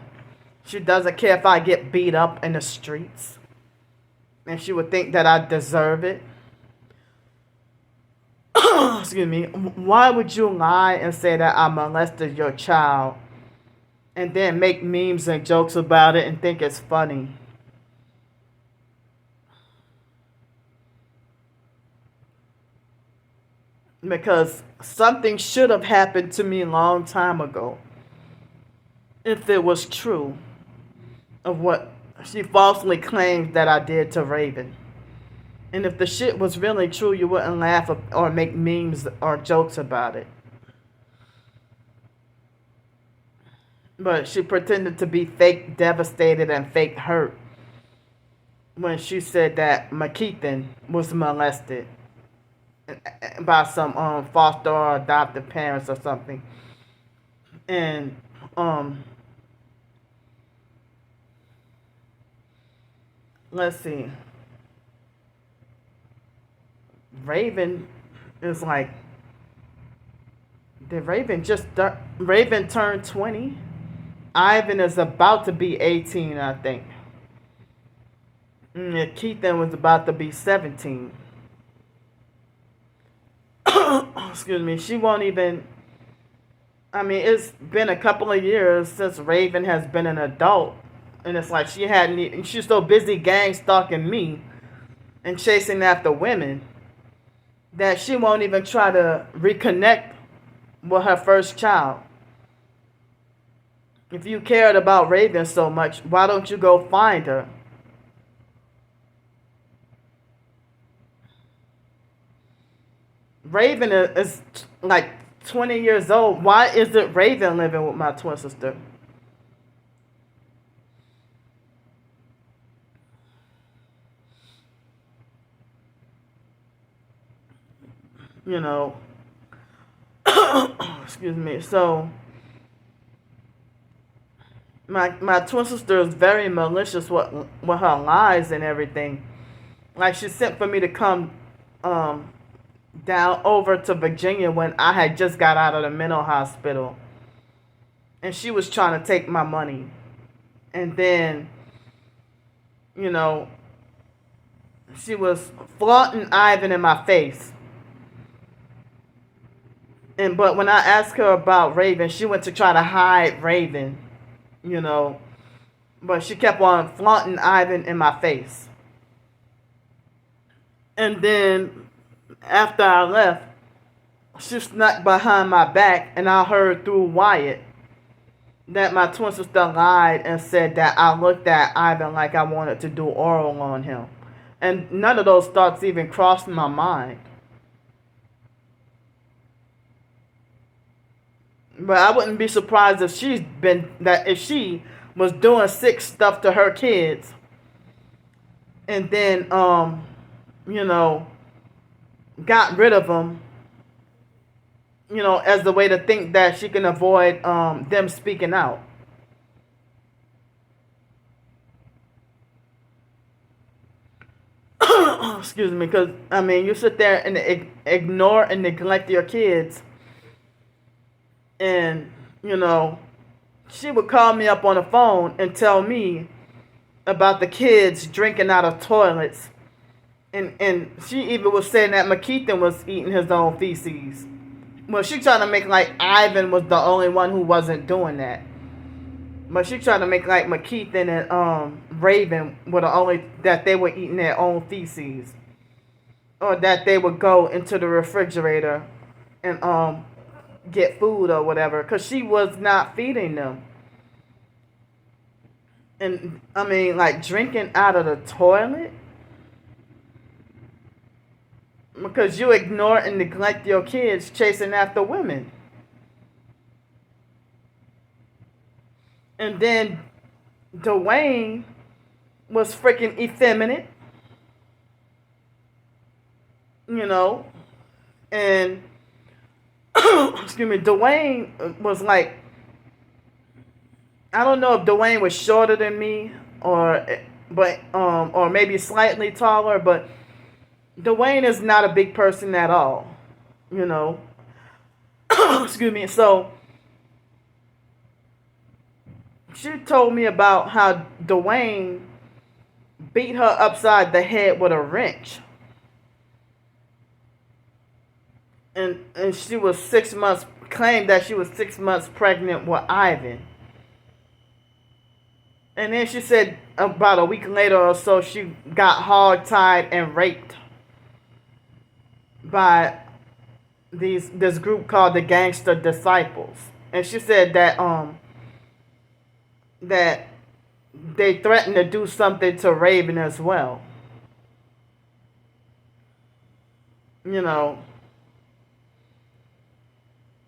She doesn't care if I get beat up in the streets. And she would think that I deserve it. Excuse me. Why would you lie and say that I molested your child and then make memes and jokes about it and think it's funny? Because something should have happened to me a long time ago if it was true of what she falsely claims that I did to Raven. And if the shit was really true, you wouldn't laugh or make memes or jokes about it. But she pretended to be fake devastated and fake hurt when she said that McKeithen was molested by some foster or adoptive parents or something. And let's see. Raven is like, did Raven Raven turned 20? Ivan is about to be 18, I think. And Keithan was about to be 17. Excuse me. She won't even. I mean, it's been a couple of years since Raven has been an adult. And it's like she's so busy gang stalking me and chasing after women that she won't even try to reconnect with her first child. If you cared about Raven so much, why don't you go find her? Raven is like 20 years old. Why isn't Raven living with my twin sister? You know, excuse me. So my twin sister is very malicious with her lies and everything. Like, she sent for me to come um down over to Virginia when I had just got out of the mental hospital, and she was trying to take my money. And then, you know, she was flaunting Ivan in my face. But when I asked her about Raven, she went to try to hide Raven, you know. But she kept on flaunting Ivan in my face. And then after I left, she snuck behind my back, and I heard through Wyatt that my twin sister lied and said that I looked at Ivan like I wanted to do oral on him. And none of those thoughts even crossed my mind. But I wouldn't be surprised if if she was doing sick stuff to her kids, and then you know, got rid of them, you know, as the way to think that she can avoid them speaking out. Excuse me, because I mean, you sit there and ignore and neglect your kids, and you know, she would call me up on the phone and tell me about the kids drinking out of toilets, and she even was saying that McKeithen was eating his own feces. Well, she tried to make like Ivan was the only one who wasn't doing that. But she tried to make like McKeithen and Raven were the only that they were eating their own feces, or that they would go into the refrigerator and get food or whatever, because she was not feeding them. And I mean, like, drinking out of the toilet, because you ignore and neglect your kids chasing after women. And then Dwayne was freaking effeminate, you know, and excuse me, Dwayne was like, I don't know if Dwayne was shorter than me or maybe slightly taller, but Dwayne is not a big person at all, you know. Excuse me. So she told me about how Dwayne beat her upside the head with a wrench. And she was 6 months, claimed that she was 6 months pregnant with Ivan. And then she said about a week later or so, she got hog-tied and raped by this group called the Gangster Disciples. And she said that that they threatened to do something to Raven as well. You know.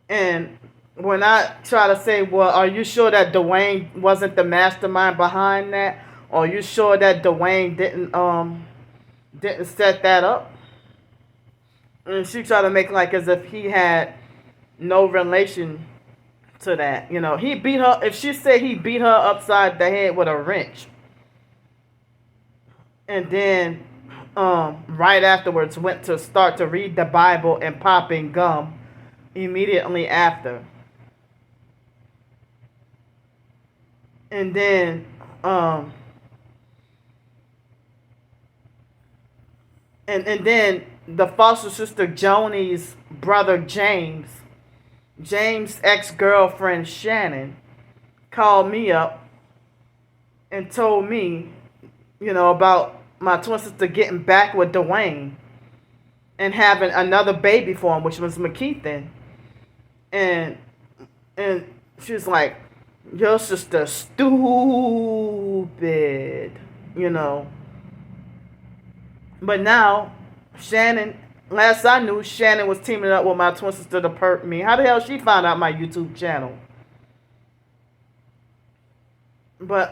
And when I try to say, well, are you sure that Dwayne wasn't the mastermind behind that? Or are you sure that Dwayne didn't set that up? And she tried to make like as if he had no relation to that. You know, he beat her. If she said he beat her upside the head with a wrench, and then right afterwards went to start to read the Bible and popping gum immediately after. And then and then the foster sister Joni's brother James' ex-girlfriend Shannon called me up and told me, you know, about my twin sister getting back with Dwayne. and having another baby for him, which was McKeithen. And and she was like, your sister stupid, you know. But now, Shannon, last I knew, Shannon was teaming up with my twin sister to perp me. How the hell she found out my YouTube channel? But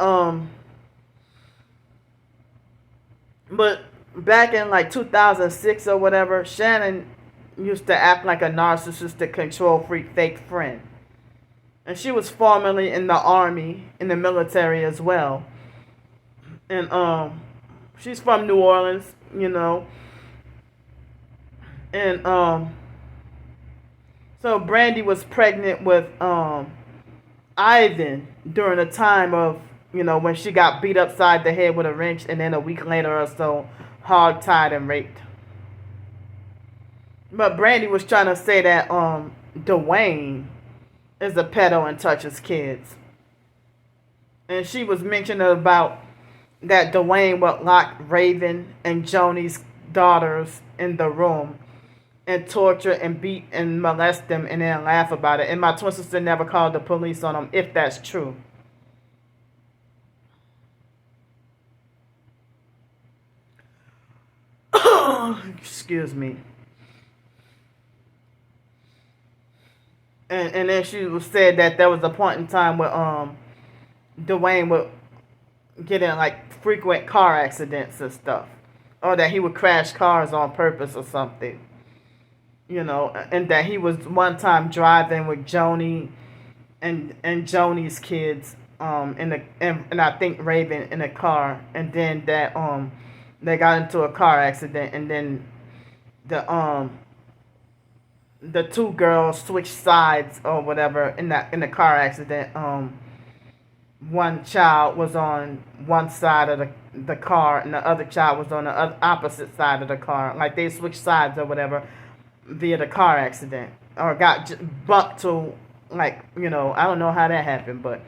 but back in like 2006 or whatever, Shannon used to act like a narcissistic, control freak, fake friend. And she was formerly in the army, in the military as well. And she's from New Orleans, you know. And so Brandy was pregnant with Ivan during a time of, you know, when she got beat upside the head with a wrench, and then a week later or so, hog-tied and raped. But Brandy was trying to say that Dwayne is a pedo and touches kids. And she was mentioning about that Dwayne would lock Raven and Joni's daughters in the room and torture and beat and molest them and then laugh about it. And my twin sister never called the police on them, if that's true. Excuse me. And then she said that there was a point in time where Dwayne would get in like frequent car accidents and stuff, or that he would crash cars on purpose or something, you know, and that he was one time driving with Joni and Joni's kids and I think Raven in a car, and then that they got into a car accident, and then the two girls switched sides or whatever in the car accident. One child was on one side of the car, and the other child was on the opposite side of the car. Like they switched sides or whatever via the car accident, or got bumped to, like, you know, I don't know how that happened, but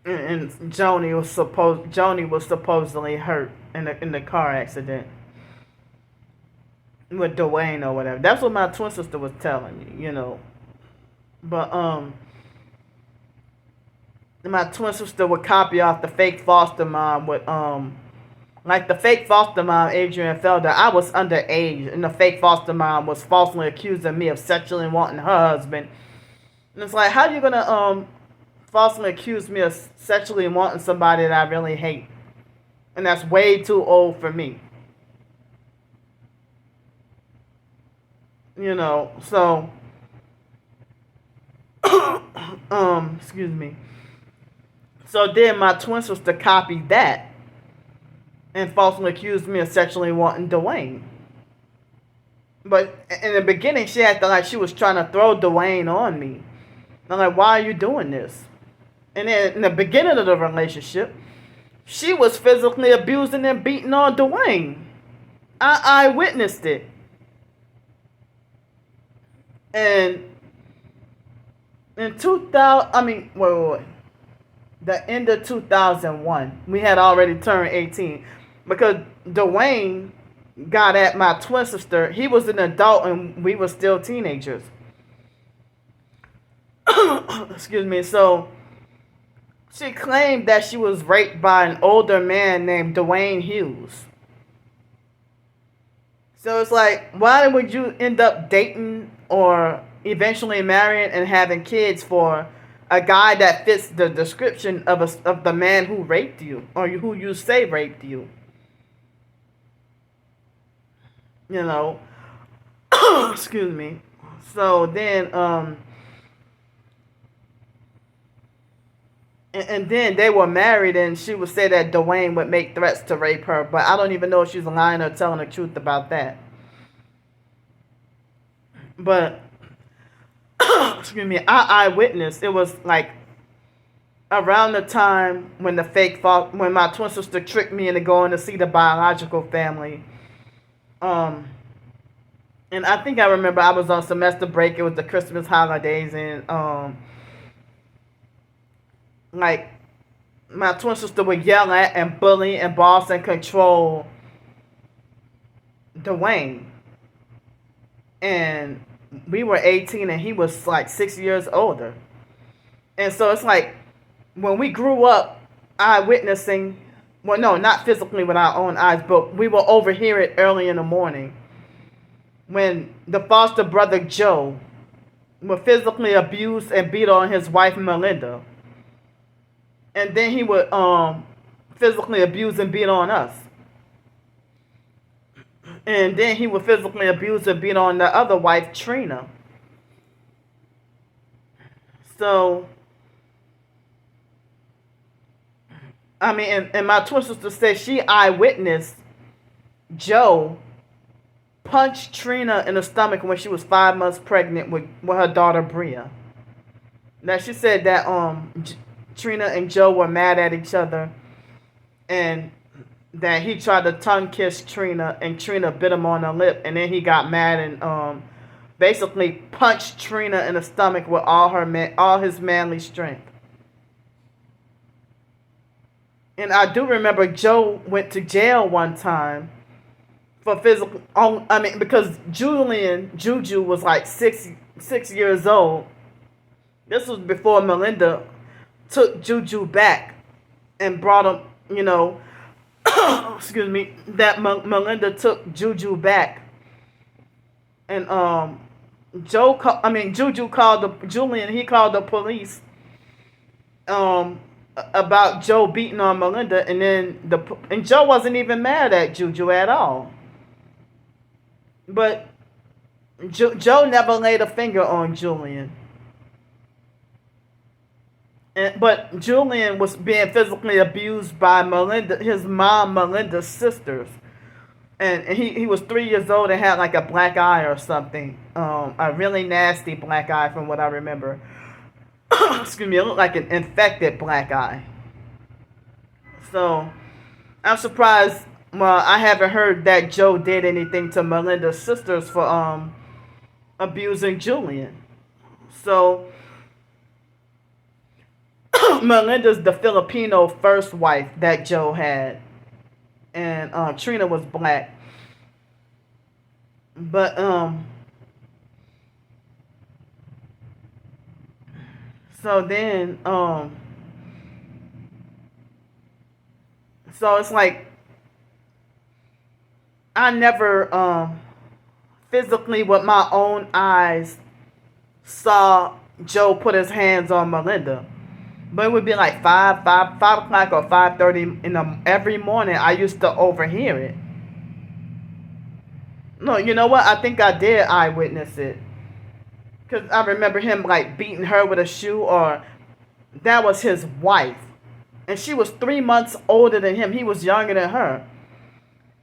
and Joni was supposedly hurt in the car accident with Dwayne or whatever. That's what my twin sister was telling me, you know. But my twin sister would copy off the fake foster mom with like the fake foster mom, Adrian Felder. I was underage, and the fake foster mom was falsely accusing me of sexually wanting her husband. And it's like, how are you gonna falsely accuse me of sexually wanting somebody that I really hate, and that's way too old for me? You know, so excuse me. So then my twin sister copied that and falsely accused me of sexually wanting Dwayne. But in the beginning, she acted like she was trying to throw Dwayne on me. I'm like, why are you doing this? And then in the beginning of the relationship, she was physically abusing and beating on Dwayne. I witnessed it. And in 2000, wait. The end of 2001, we had already turned 18, because Dwayne got at my twin sister. He was an adult and we were still teenagers. Excuse me. So she claimed that she was raped by an older man named Dwayne Hughes. So it's like, why would you end up dating or eventually marrying and having kids for a guy that fits the description of the man who raped you, or who you say raped you? You know. Excuse me. So then and then they were married, and she would say that Dwayne would make threats to rape her, but I don't even know if she's lying or telling the truth about that. But excuse me, I witnessed. It was like around the time when when my twin sister tricked me into going to see the biological family. And I think I remember I was on semester break. It was the Christmas holidays, and like my twin sister would yell at and bully and boss and control Dwayne, and we were 18 and he was like 6 years older. And so it's like when we grew up eyewitnessing, well, no, not physically with our own eyes, but we will overhear it early in the morning when the foster brother Joe would physically abuse and beat on his wife Melinda. And then he would physically abuse and beat on us. And then he would physically abuse and beat on the other wife, Trina. So, I mean, and my twin sister said she eyewitnessed Joe punch Trina in the stomach when she was 5 months pregnant with her daughter Bria. Now she said that Trina and Joe were mad at each other, and that he tried to tongue kiss Trina, and Trina bit him on the lip, and then he got mad and basically punched Trina in the stomach with all his manly strength. And I do remember Joe went to jail one time for physical. I mean, because Juju was like six years old. This was before Melinda took Juju back and brought him. You know, excuse me. That Melinda took Juju back, and Juju called Julian. He called the police. About Joe beating on Melinda, and then Joe wasn't even mad at Juju at all. But Joe never laid a finger on Julian. But Julian was being physically abused by his mom, Melinda's sisters. And he was 3 years old and had like a black eye or something. A really nasty black eye from what I remember. Excuse me, it looked like an infected black eye. So, I'm surprised. Well, I haven't heard that Joe did anything to Melinda's sisters for abusing Julian. So, Melinda's the Filipino first wife that Joe had, and Trina was black. But so then, so it's like I never physically with my own eyes saw Joe put his hands on Melinda, but it would be like 5 o'clock or 5:30 every morning. I used to overhear it. No, you know what? I think I did eyewitness it. Because I remember him like beating her with a shoe, or that was his wife. And she was 3 months older than him. He was younger than her.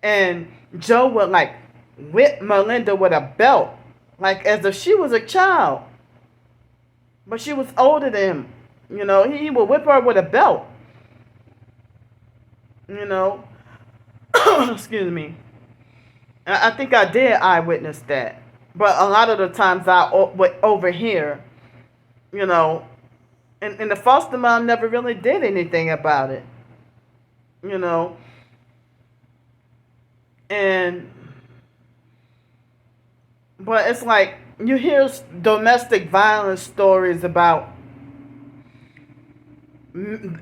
And Joe would like whip Melinda with a belt, like as if she was a child. But she was older than him. You know, he would whip her with a belt. You know. Excuse me. I think I did eyewitness that. But a lot of the times I would overhear, you know, and the foster mom never really did anything about it, you know. But it's like you hear domestic violence stories about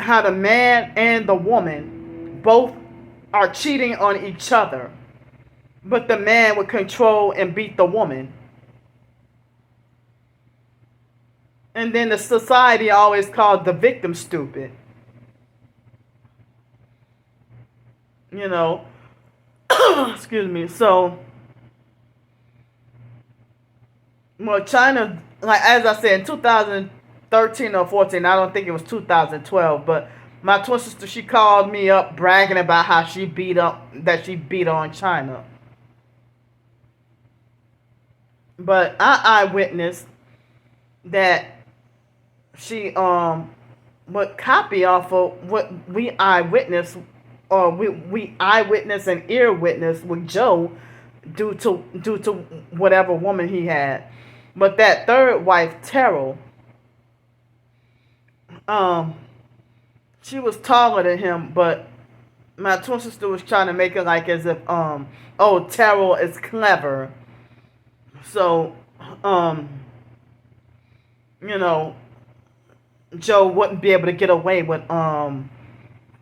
how the man and the woman both are cheating on each other. But the man would control and beat the woman. And then the society always called the victim stupid. You know. Excuse me. So, well, China, like as I said, in 2013 or 14, I don't think it was 2012, but my twin sister, she called me up bragging about how she beat on China. But I eyewitnessed that she would copy off of what we eyewitnessed, or we eyewitness and ear witness with Joe due to whatever woman he had. But that third wife, Terrell, she was taller than him, but my twin sister was trying to make it like as if oh, Terrell is clever, so um you know, Joe wouldn't be able to get away with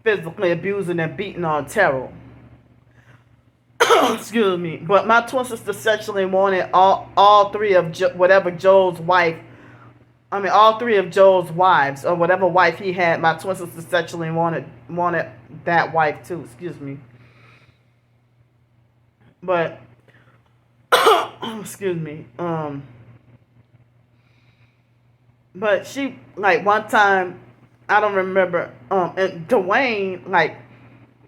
physically abusing and beating on Terrell. Excuse me. But my twin sister sexually wanted all three of whatever Joel's wife. I mean, all three of Joel's wives or whatever wife he had. My twin sister sexually wanted that wife too. Excuse me. But excuse me. But she like one time, I don't remember. And Dwayne like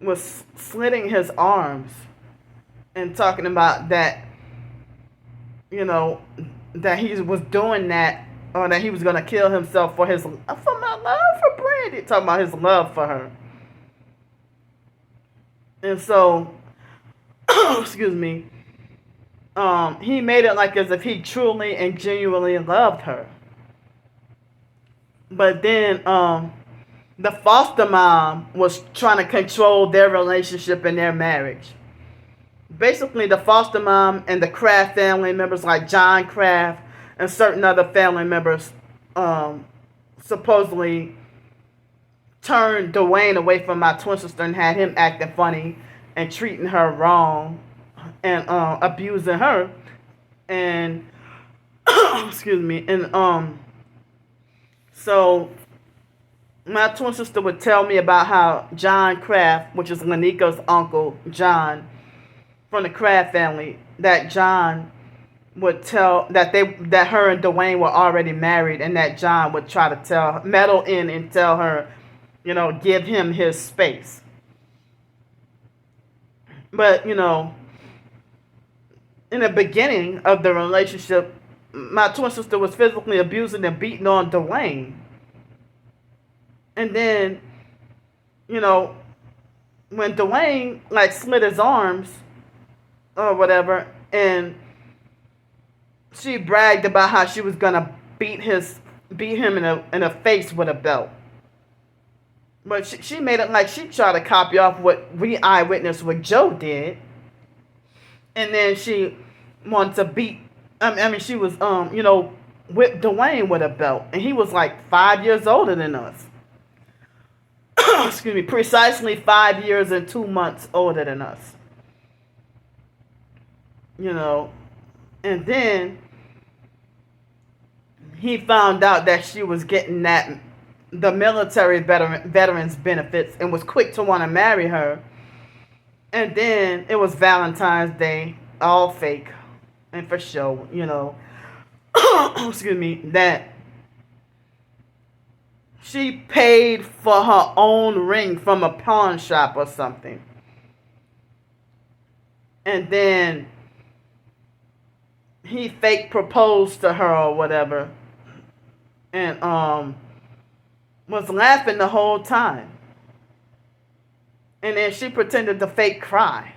was slitting his arms and talking about that, you know, that he was doing that, or that he was gonna kill himself for my love for Brandy. Talking about his love for her, and so, excuse me, he made it like as if he truly and genuinely loved her. But then, the foster mom was trying to control their relationship and their marriage. Basically, the foster mom and the Kraft family members, like John Kraft and certain other family members, supposedly turned Dwayne away from my twin sister and had him acting funny and treating her wrong and abusing her. And excuse me, and so my twin sister would tell me about how John Kraft, which is Lanika's uncle, John, from the Kraft family, that John would tell that her and Dwayne were already married, and that John would try to meddle in and tell her, you know, give him his space. But, you know, in the beginning of the relationship, my twin sister was physically abusing and beating on Dwayne. And then, you know, when Dwayne like slit his arms or whatever, and she bragged about how she was gonna beat him in the face with a belt. But she made it like she tried to copy off what we eyewitnessed what Joe did. And then she wanted to beat, I mean she was you know, whip Dwayne with a belt, and he was like 5 years older than us. Excuse me, precisely 5 years and 2 months older than us. You know, and then he found out that she was getting the military veterans benefits and was quick to want to marry her. And then it was Valentine's Day, all fake and for show, you know. Excuse me, that she paid for her own ring from a pawn shop or something. And then he fake proposed to her or whatever. And was laughing the whole time. And then she pretended to fake cry.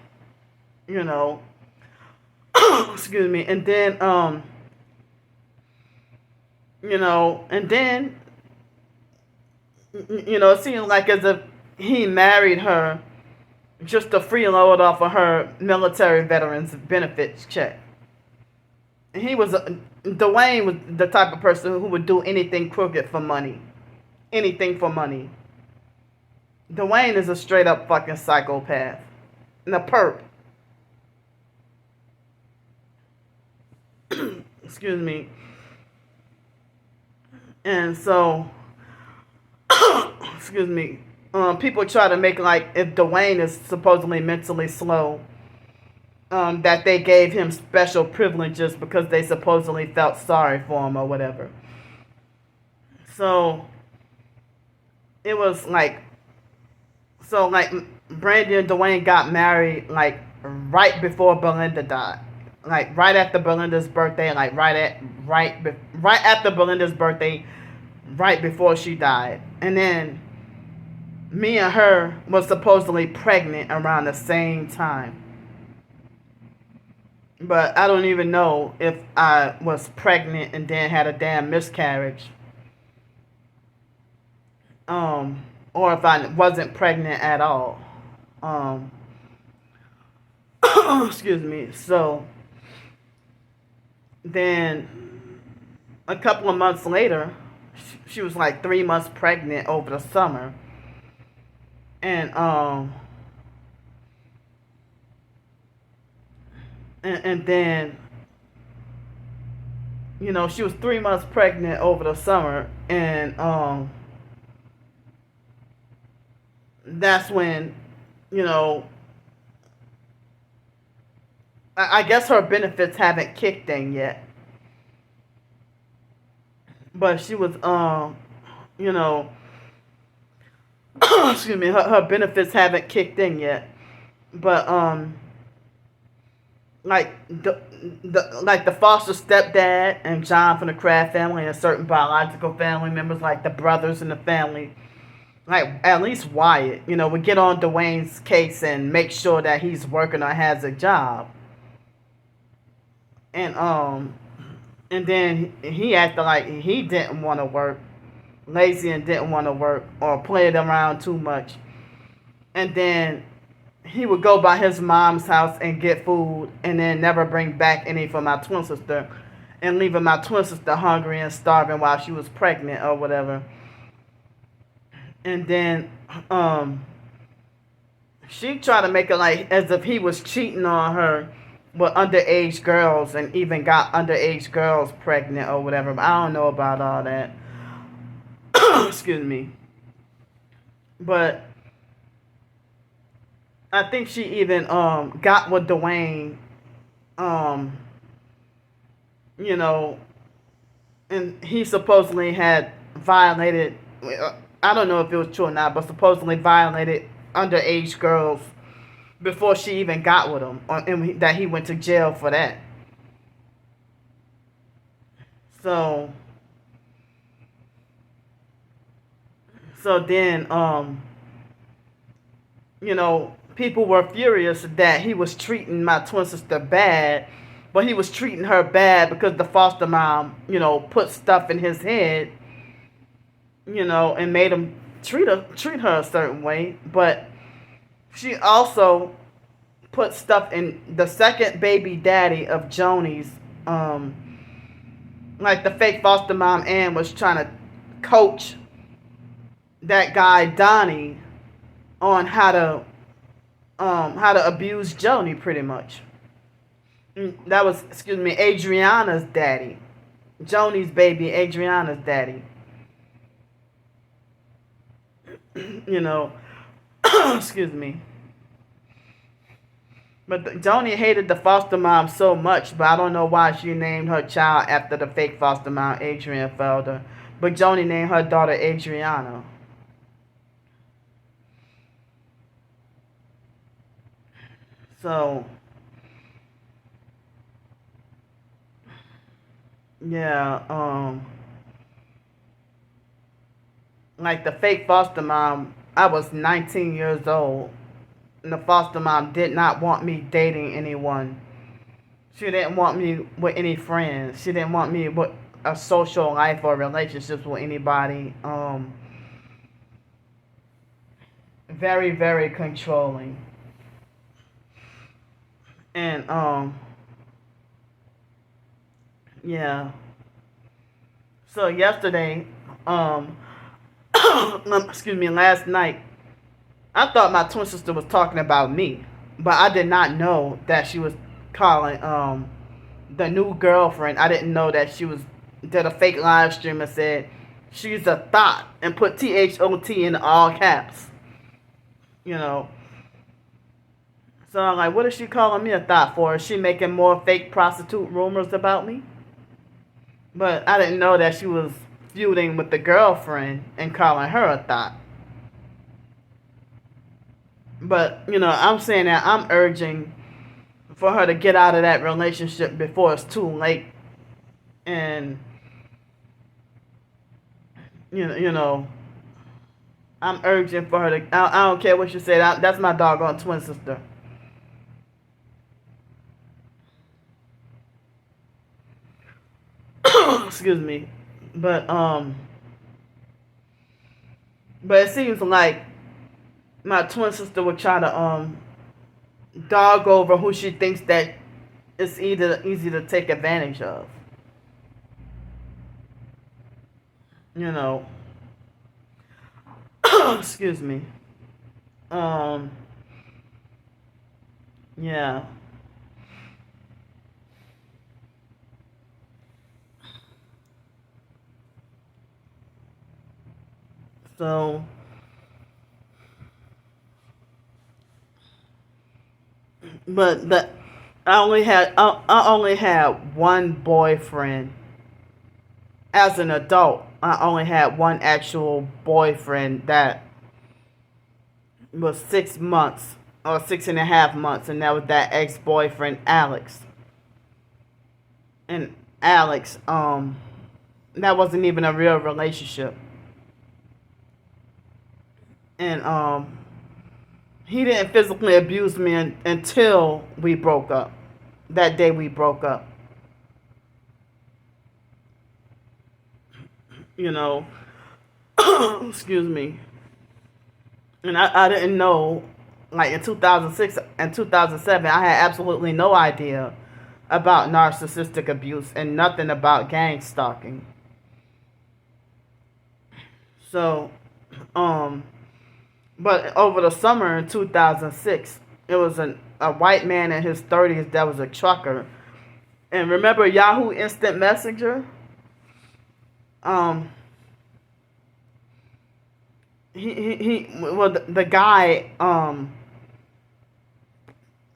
You know. Excuse me. And then you know, and then you know, it seemed like as if he married her just to freeload off of her military veterans benefits check. And Dwayne was the type of person who would do anything crooked for money. Anything for money. Dwayne is a straight up fucking psychopath. And a perp. Excuse me. And so, excuse me, people try to make like if Dwayne is supposedly mentally slow, that they gave him special privileges because they supposedly felt sorry for him or whatever. So it was like, Brandy and Dwayne got married like right before Belinda died, like right after Belinda's birthday, like right after Belinda's birthday, right before she died. And then me and her was supposedly pregnant around the same time. But I don't even know if I was pregnant and then had a damn miscarriage. Or if I wasn't pregnant at all. Um, excuse me. So then a couple of months later, she was like 3 months pregnant over the summer, and and then she was 3 months pregnant over the summer, and that's when you know I guess her benefits haven't kicked in yet, but she was you know excuse me, her benefits haven't kicked in yet, but like the foster stepdad and John from the Kraft family and certain biological family members like the brothers in the family, like at least Wyatt, would get on Dwayne's case and make sure that he's working or has a job. And then he acted like he didn't want to work, lazy and didn't want to work or played around too much. And then he would go by his mom's house and get food and then never bring back any for my twin sister, and leaving my twin sister hungry and starving while she was pregnant or whatever. And then she tried to make it like as if he was cheating on her with underage girls and even got underage girls pregnant or whatever. But I don't know about all that. Excuse me. But I think she even got with Dwayne, um, you know, and he supposedly had violated. I don't know if it was true or not, but supposedly violated underage girls before she even got with him, and that he went to jail for that. So, so then, people were furious that he was treating my twin sister bad, but he was treating her bad because the foster mom, put stuff in his head, and made him treat her a certain way. But she also put stuff in the second baby daddy of Joni's, like the fake foster mom Ann was trying to coach that guy Donnie on how to abuse Joni pretty much. That was, excuse me, Adriana's daddy. Joni's baby, Adriana's daddy. Excuse me. But Joni hated the foster mom so much, but I don't know why she named her child after the fake foster mom, Adrian Felder. But Joni named her daughter Adriana. So, yeah, like the fake foster mom, I was 19 years old, and the foster mom did not want me dating anyone. She didn't want me with any friends. She didn't want me with a social life or relationships with anybody. Very, very controlling. And yeah. So yesterday, excuse me, last night, I thought my twin sister was talking about me, but I did not know that she was calling the new girlfriend. I didn't know that she was did a fake live stream and said she's a thought and put THOT in all caps. You know. So I'm like, what is she calling me a thought for? Is she making more fake prostitute rumors about me? But I didn't know that she was feuding with the girlfriend and calling her a thought. But, I'm saying that I'm urging for her to get out of that relationship before it's too late. And, you know, I'm urging for her to, I don't care what she said, that's my doggone twin sister. Excuse me. But it seems like my twin sister would try to dog over who she thinks that it's either easy to take advantage of. You know, excuse me. Um, yeah. So, but the I only had one boyfriend as an adult. I only had one actual boyfriend that was 6 months or 6.5 months, and that was that ex boyfriend Alex. And Alex, that wasn't even a real relationship. And he didn't physically abuse me until we broke up. That day we broke up. You know, excuse me. And I didn't know, like in 2006 and 2007, I had absolutely no idea about narcissistic abuse and nothing about gang stalking. So, um, but over the summer in 2006, it was a white man in his 30s that was a trucker. And remember Yahoo Instant Messenger? Um, well, the guy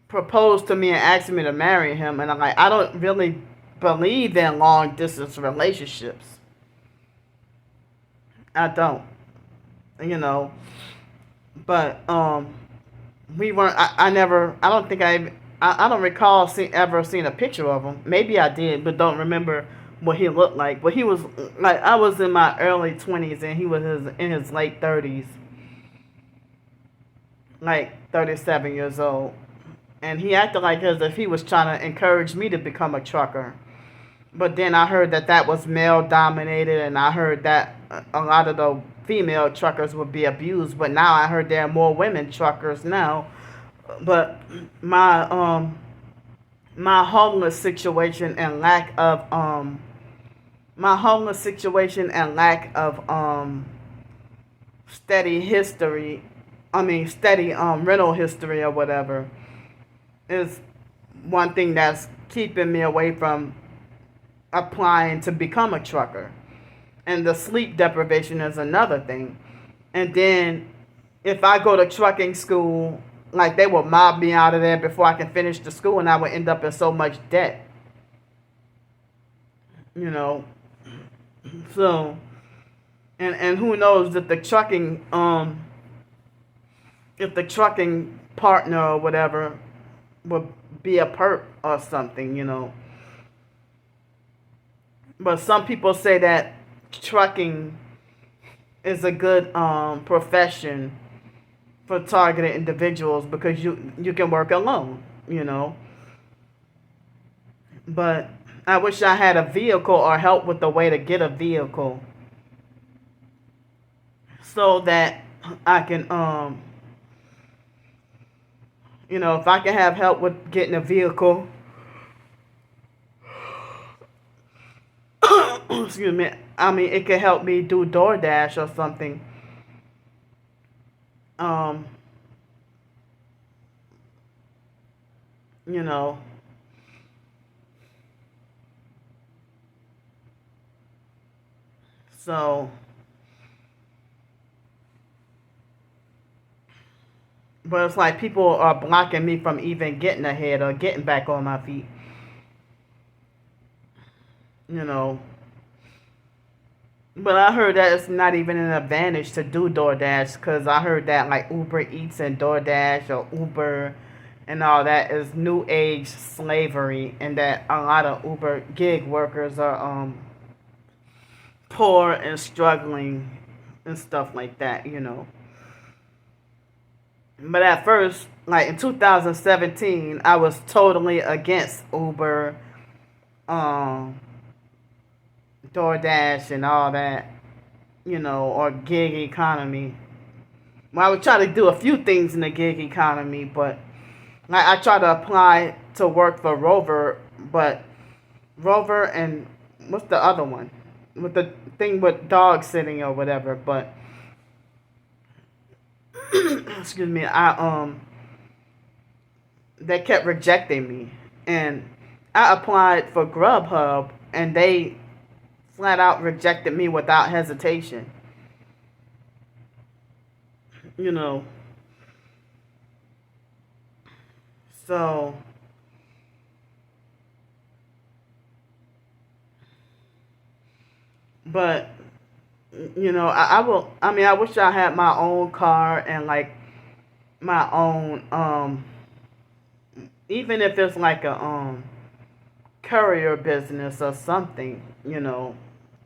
proposed to me and asked me to marry him, and I'm like, I don't really believe in long distance relationships. I don't, you know. But we weren't. I never. I don't think I don't recall ever seeing a picture of him. Maybe I did, but don't remember what he looked like. But he was like, I was in my early 20s and he was in his late 30s, like 37 years old. And he acted like as if he was trying to encourage me to become a trucker. But then I heard that that was male dominated, and I heard that a lot of the female truckers would be abused. But now I heard there are more women truckers now. But my my homeless situation and lack of steady history, steady rental history or whatever, is one thing that's keeping me away from applying to become a trucker. And the sleep deprivation is another thing. And then if I go to trucking school, like they will mob me out of there before I can finish the school, and I would end up in so much debt. You know. So and who knows if the trucking partner or whatever would be a perp or something, you know. But some people say that trucking is a good profession for targeted individuals because you can work alone, you know. But I wish I had a vehicle or help with the way to get a vehicle so that I can if I can have help with getting a vehicle, excuse me, it could help me do DoorDash or something. Um, you know, so, but it's like people are blocking me from even getting ahead or getting back on my feet, you know. But I heard that it's not even an advantage to do DoorDash because I heard that like Uber Eats and DoorDash or Uber and all that is new age slavery, and that a lot of Uber gig workers are poor and struggling and stuff like that, you know. But at first, like in 2017, I was totally against Uber, um, DoorDash, and all that, you know, or gig economy. Well, I would try to do a few things in the gig economy, but I try to apply to work for Rover, but Rover and what's the other one? With the thing with dog sitting or whatever, but excuse me, they kept rejecting me. And I applied for Grubhub and they flat out rejected me without hesitation. You know. So but I will I mean I wish I had my own car and like my own even if it's like a courier business or something,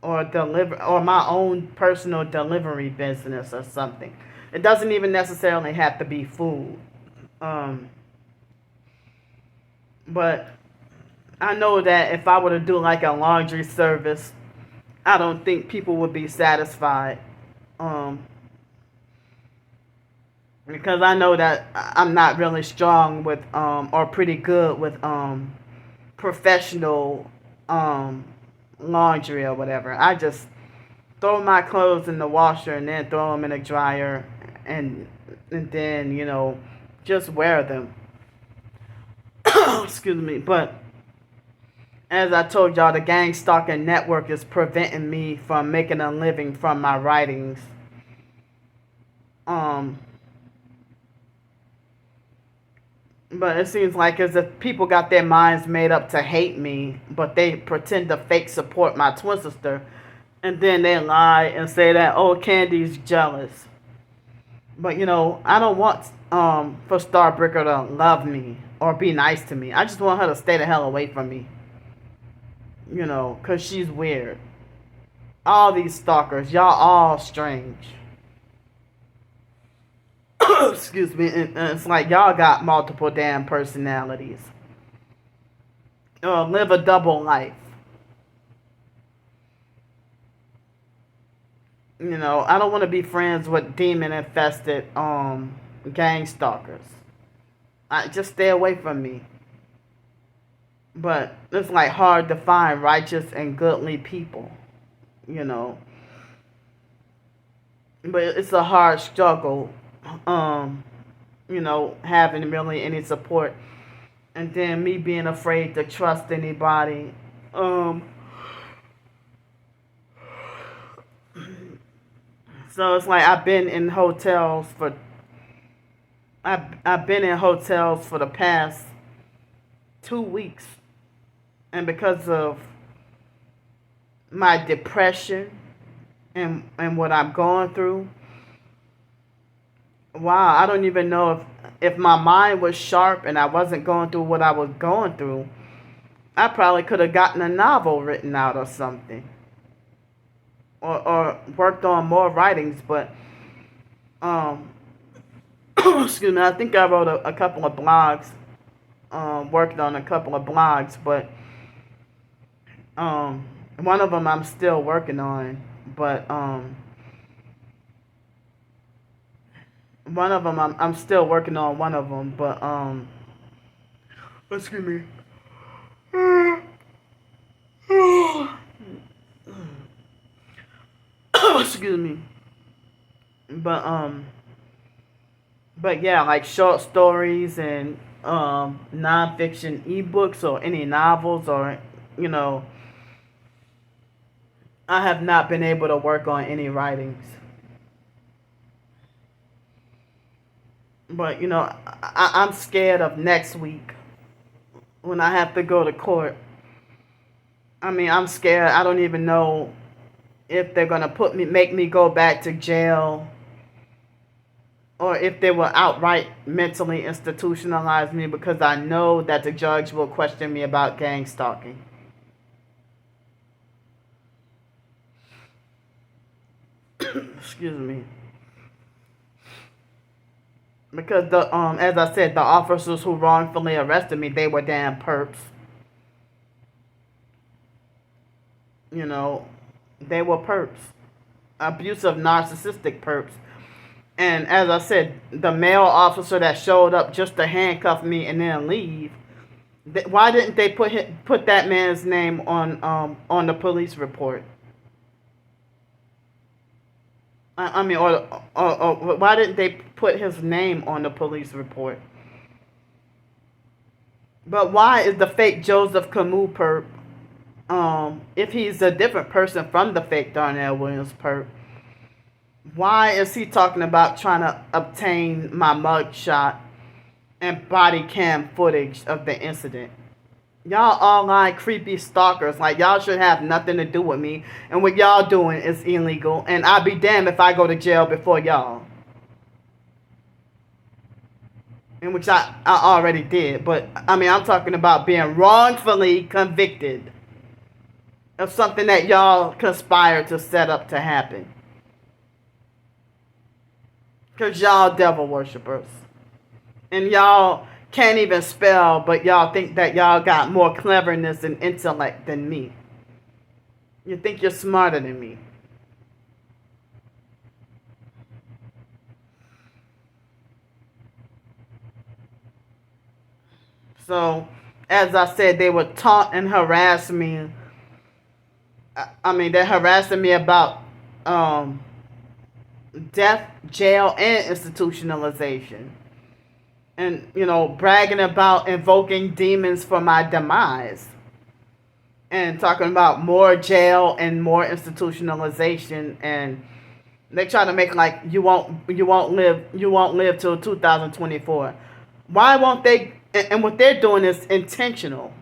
or deliver or my own personal delivery business or something. It doesn't even necessarily have to be food. Um, but I know that if I were to do like a laundry service, I don't think people would be satisfied. Um, because I know that I'm not really strong with or pretty good with professional um laundry or whatever. I just throw my clothes in the washer and then throw them in the dryer and and then just wear them. Excuse me, but as I told y'all, the gang stalking network is preventing me from making a living from my writings. Um, but it seems like as if people got their minds made up to hate me, but they pretend to fake support my twin sister, and then they lie and say that Candy's jealous. But I don't want for Starbreaker to love me or be nice to me. I just want her to stay the hell away from me. Cause she's weird. All these stalkers, y'all all strange. Excuse me. And it's like y'all got multiple damn personalities. Live a double life. I don't want to be friends with demon infested gang stalkers. I just stay away from me. But it's like hard to find righteous and goodly people, you know. But it's a hard struggle, um, having really any support, and then me being afraid to trust anybody. Um, so it's like I've been in hotels for the past 2 weeks, and because of my depression and what I'm going through, wow, I don't even know if my mind was sharp and I wasn't going through what I was going through, I probably could have gotten a novel written out or something, or worked on more writings. But um, excuse me, I think I wrote a couple of blogs, worked on a couple of blogs, but um, one of them I'm still working on, but one of them I'm still working on one of them, but excuse me. Excuse me. But yeah, like short stories and nonfiction ebooks or any novels or you know, I have not been able to work on any writings. But I'm scared of next week when I have to go to court. I mean, I'm scared. I don't even know if they're gonna make me go back to jail, or if they will outright mentally institutionalize me, because I know that the judge will question me about gang stalking. Excuse me. Because as I said, the officers who wrongfully arrested me, they were damn perps. You know, they were perps, abusive, narcissistic perps. And as I said, the male officer that showed up just to handcuff me and then leave. Why didn't they put that man's name on the police report? I mean, or why didn't they put his name on the police report? But why is the fake Joseph Camus perp, if he's a different person from the fake Darnell Williams perp, why is he talking about trying to obtain my mugshot and body cam footage of the incident? Y'all online creepy stalkers. Like, y'all should have nothing to do with me. And what y'all doing is illegal. And I'll be damned if I go to jail before y'all. In which I already did. But, I mean, I'm talking about being wrongfully convicted of something that y'all conspired to set up to happen. Because y'all devil worshippers. And y'all can't even spell, but y'all think that y'all got more cleverness and intellect than me. You think you're smarter than me. So, as I said, they would taunt and harass me. I mean, they're harassing me about death, jail, and institutionalization. And, you know, bragging about invoking demons for my demise. And talking about more jail and more institutionalization. And they try to make like you won't live till 2024. Why won't they? And what they're doing is intentional.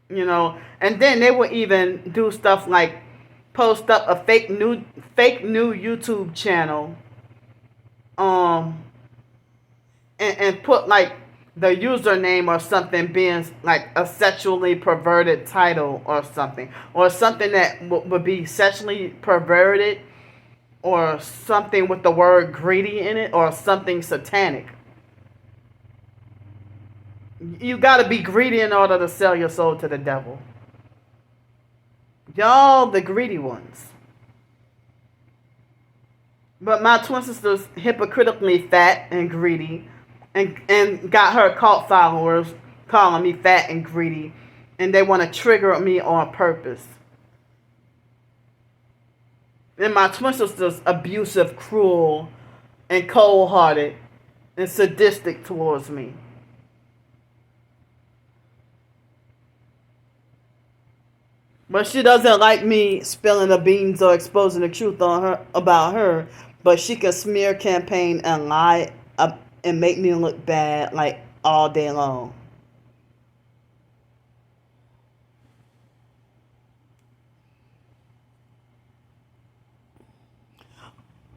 You know, and then they will even do stuff like post up a fake new YouTube channel. And put like the username or something being like a sexually perverted title or something that would be sexually perverted, or something with the word greedy in it, or something satanic. You got to be greedy in order to sell your soul to the devil. Y'all the greedy ones. But my twin sister's hypocritically fat and greedy. And got her cult followers calling me fat and greedy. And they want to trigger me on purpose. And my twin sister's abusive, cruel, and cold-hearted, and sadistic towards me. But she doesn't like me spilling the beans or exposing the truth on her about her. But she can smear, campaign, and lie and make me look bad like all day long.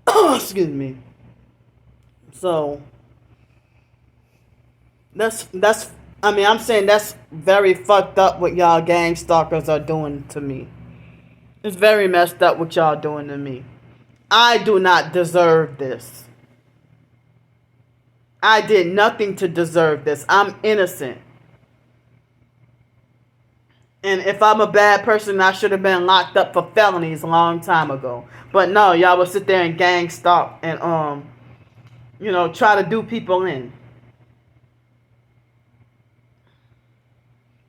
Excuse me. So that's I mean, I'm saying that's very fucked up what y'all gang stalkers are doing to me. It's very messed up what y'all doing to me. I do not deserve this. I did nothing to deserve this. I'm innocent. And if I'm a bad person, I should have been locked up for felonies a long time ago. But no, y'all will sit there and gang stalk and try to do people in.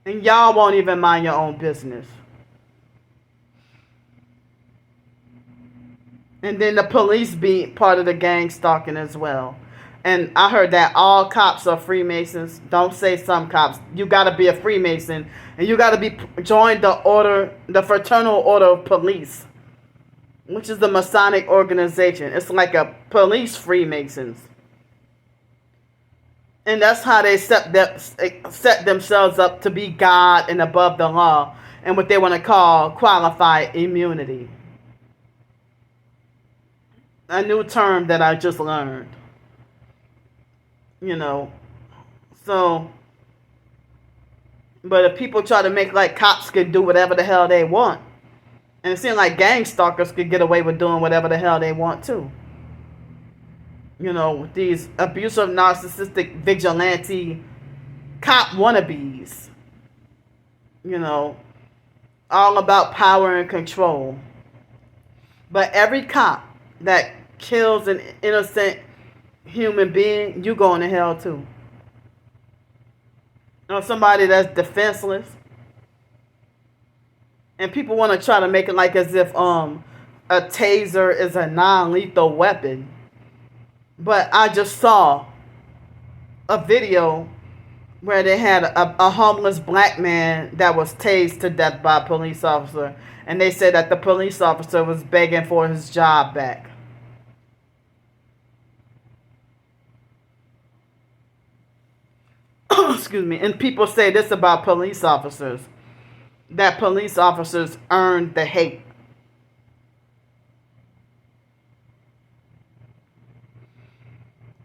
And y'all won't even mind your own business. And then the police be part of the gang stalking as well. And I heard that all cops are Freemasons. Don't say some cops. You got to be a Freemason. And you got to join the Fraternal Order of Police, which is the Masonic organization. It's like a police Freemasons. And that's how they set themselves up to be God and above the law. And what they want to call qualified immunity. A new term that I just learned. So, but if people try to make like cops could do whatever the hell they want, and it seems like gang stalkers could get away with doing whatever the hell they want too. With these abusive, narcissistic, vigilante cop wannabes. All about power and control. But every cop that kills an innocent human being, you going to hell too. Or somebody that's defenseless. And people want to try to make it like as if a taser is a non-lethal weapon. But I just saw a video where they had a homeless black man that was tased to death by a police officer. And they said that the police officer was begging for his job back. Excuse me. And people say this about police officers, that police officers earned the hate.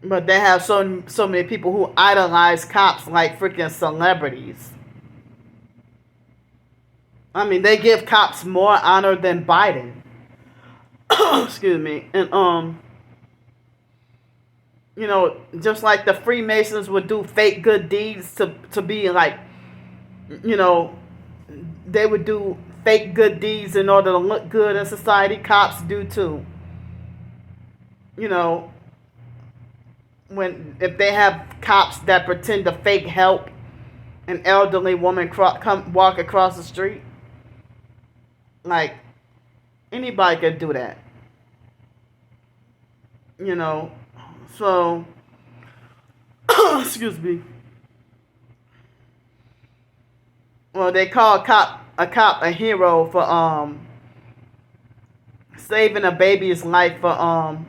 But they have so many people who idolize cops like freaking celebrities. I mean, they give cops more honor than Biden. Excuse me. And you know, just like the Freemasons would do fake good deeds to be like, you know, they would do fake good deeds in order to look good in society. Cops do too. You know, if they have cops that pretend to fake help an elderly woman come walk across the street, like anybody could do that. You know, so excuse me. Well, they call a cop a hero for saving a baby's life for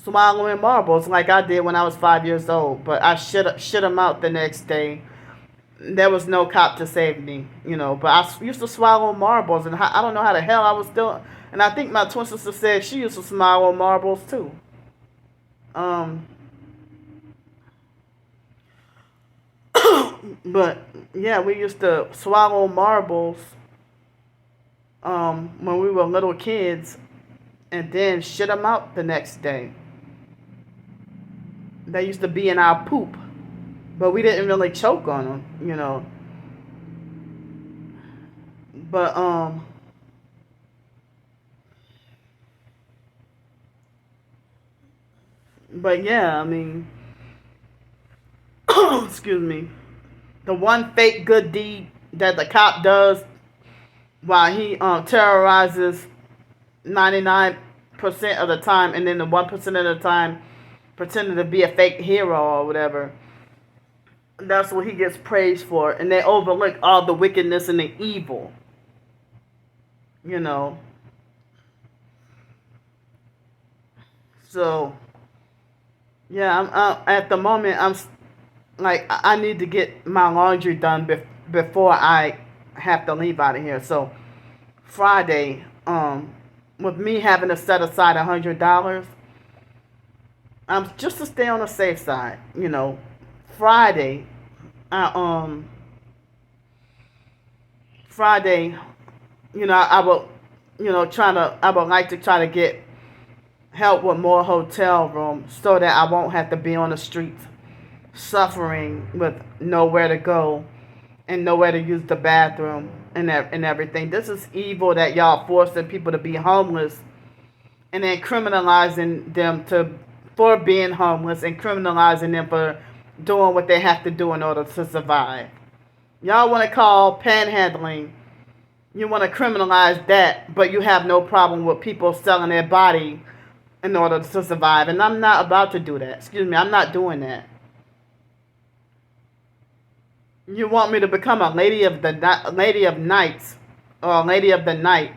swallowing marbles like I did when I was 5 years old. But I shit him out the next day. There was no cop to save me, you know. But I used to swallow marbles, and I don't know how the hell I was still. And I think my twin sister said she used to swallow marbles too. But yeah, we used to swallow marbles when we were little kids, and then shit them out the next day. They used to be in our poop, but we didn't really choke on them, you know. But yeah, I mean, excuse me. The one fake good deed that the cop does while he terrorizes 99% of the time, and then the 1% of the time pretending to be a fake hero or whatever. That's what he gets praised for, and they overlook all the wickedness and the evil. You know. So yeah, I'm at the moment I'm like I need to get my laundry done before I have to leave out of here. So Friday, with me having to set aside $100, just to stay on the safe side, you know. Friday, Friday, you know, I will, you know, I would like to try to get help with more hotel rooms so that I won't have to be on the streets suffering with nowhere to go and nowhere to use the bathroom and everything. This is evil that y'all forcing people to be homeless and then criminalizing them for being homeless and criminalizing them for doing what they have to do in order to survive. Y'all want to call panhandling, you want to criminalize that, but you have no problem with people selling their body in order to survive. And I'm not about to do that. Excuse me, I'm not doing that. You want me to become a lady of nights, or a lady of the night,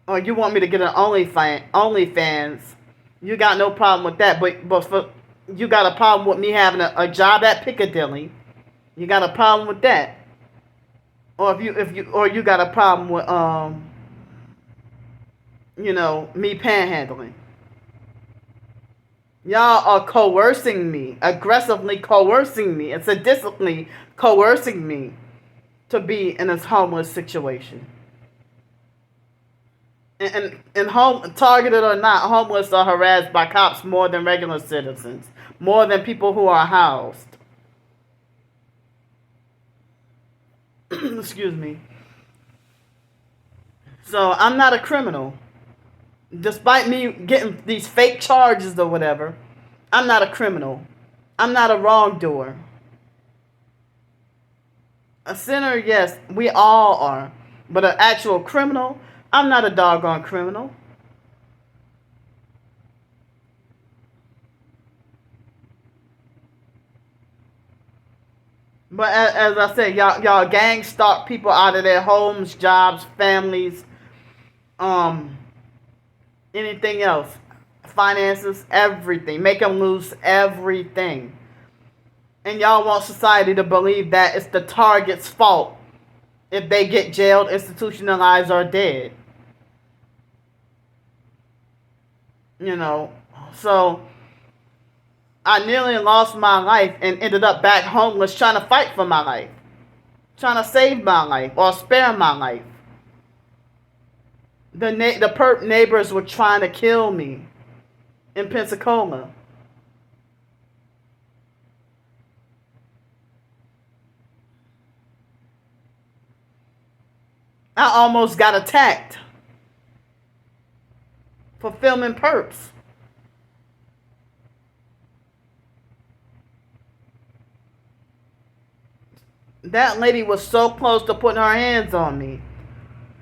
or you want me to get an OnlyFans? You got no problem with that, but you got a problem with me having a job at Piccadilly. You got a problem with that, or you got a problem with you know, me panhandling. Y'all are coercing me, aggressively coercing me, and sadistically coercing me to be in this homeless situation. And targeted or not, homeless are harassed by cops more than regular citizens, more than people who are housed. Excuse me. So I'm not a criminal. Despite me getting these fake charges or whatever, I'm not a criminal. I'm not a wrongdoer. A sinner, yes, we all are. But an actual criminal, I'm not a doggone criminal. But as I said, y'all gang stalk people out of their homes, jobs, families, um, anything else, finances, everything. Make them lose everything. And y'all want society to believe that it's the target's fault if they get jailed, institutionalized, or dead. You know, so I nearly lost my life and ended up back homeless trying to fight for my life, trying to save my life or spare my life. The perp neighbors were trying to kill me in Pensacola. I almost got attacked for filming perps. That lady was so close to putting her hands on me.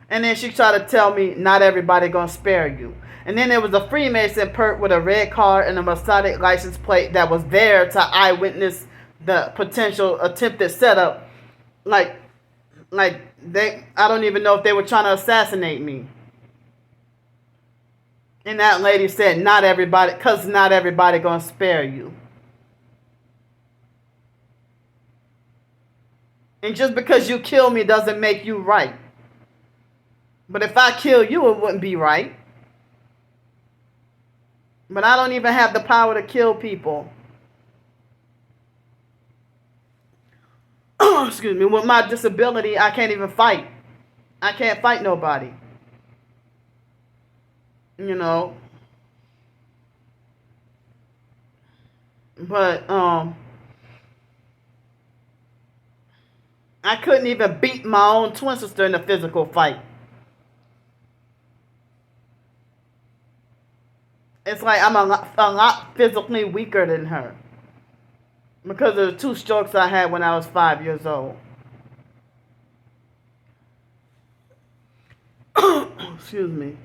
And then she tried to tell me not everybody gonna spare you. And then there was a Freemason perp with a red car and a Masonic license plate that was there to eyewitness the potential attempted setup. Like I don't even know if they were trying to assassinate me. And that lady said, not everybody, cause not everybody gonna spare you. And just because you kill me doesn't make you right. But if I kill you, it wouldn't be right. But I don't even have the power to kill people. Excuse me. With my disability, I can't even fight. I can't fight nobody. You know. But I couldn't even beat my own twin sister in a physical fight. It's like I'm a lot physically weaker than her because of the 2 strokes I had when I was 5 years old. Excuse me.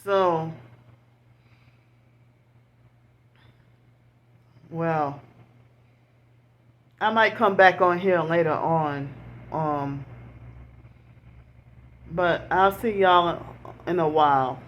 So, well, I might come back on here later on. But I'll see y'all in a while.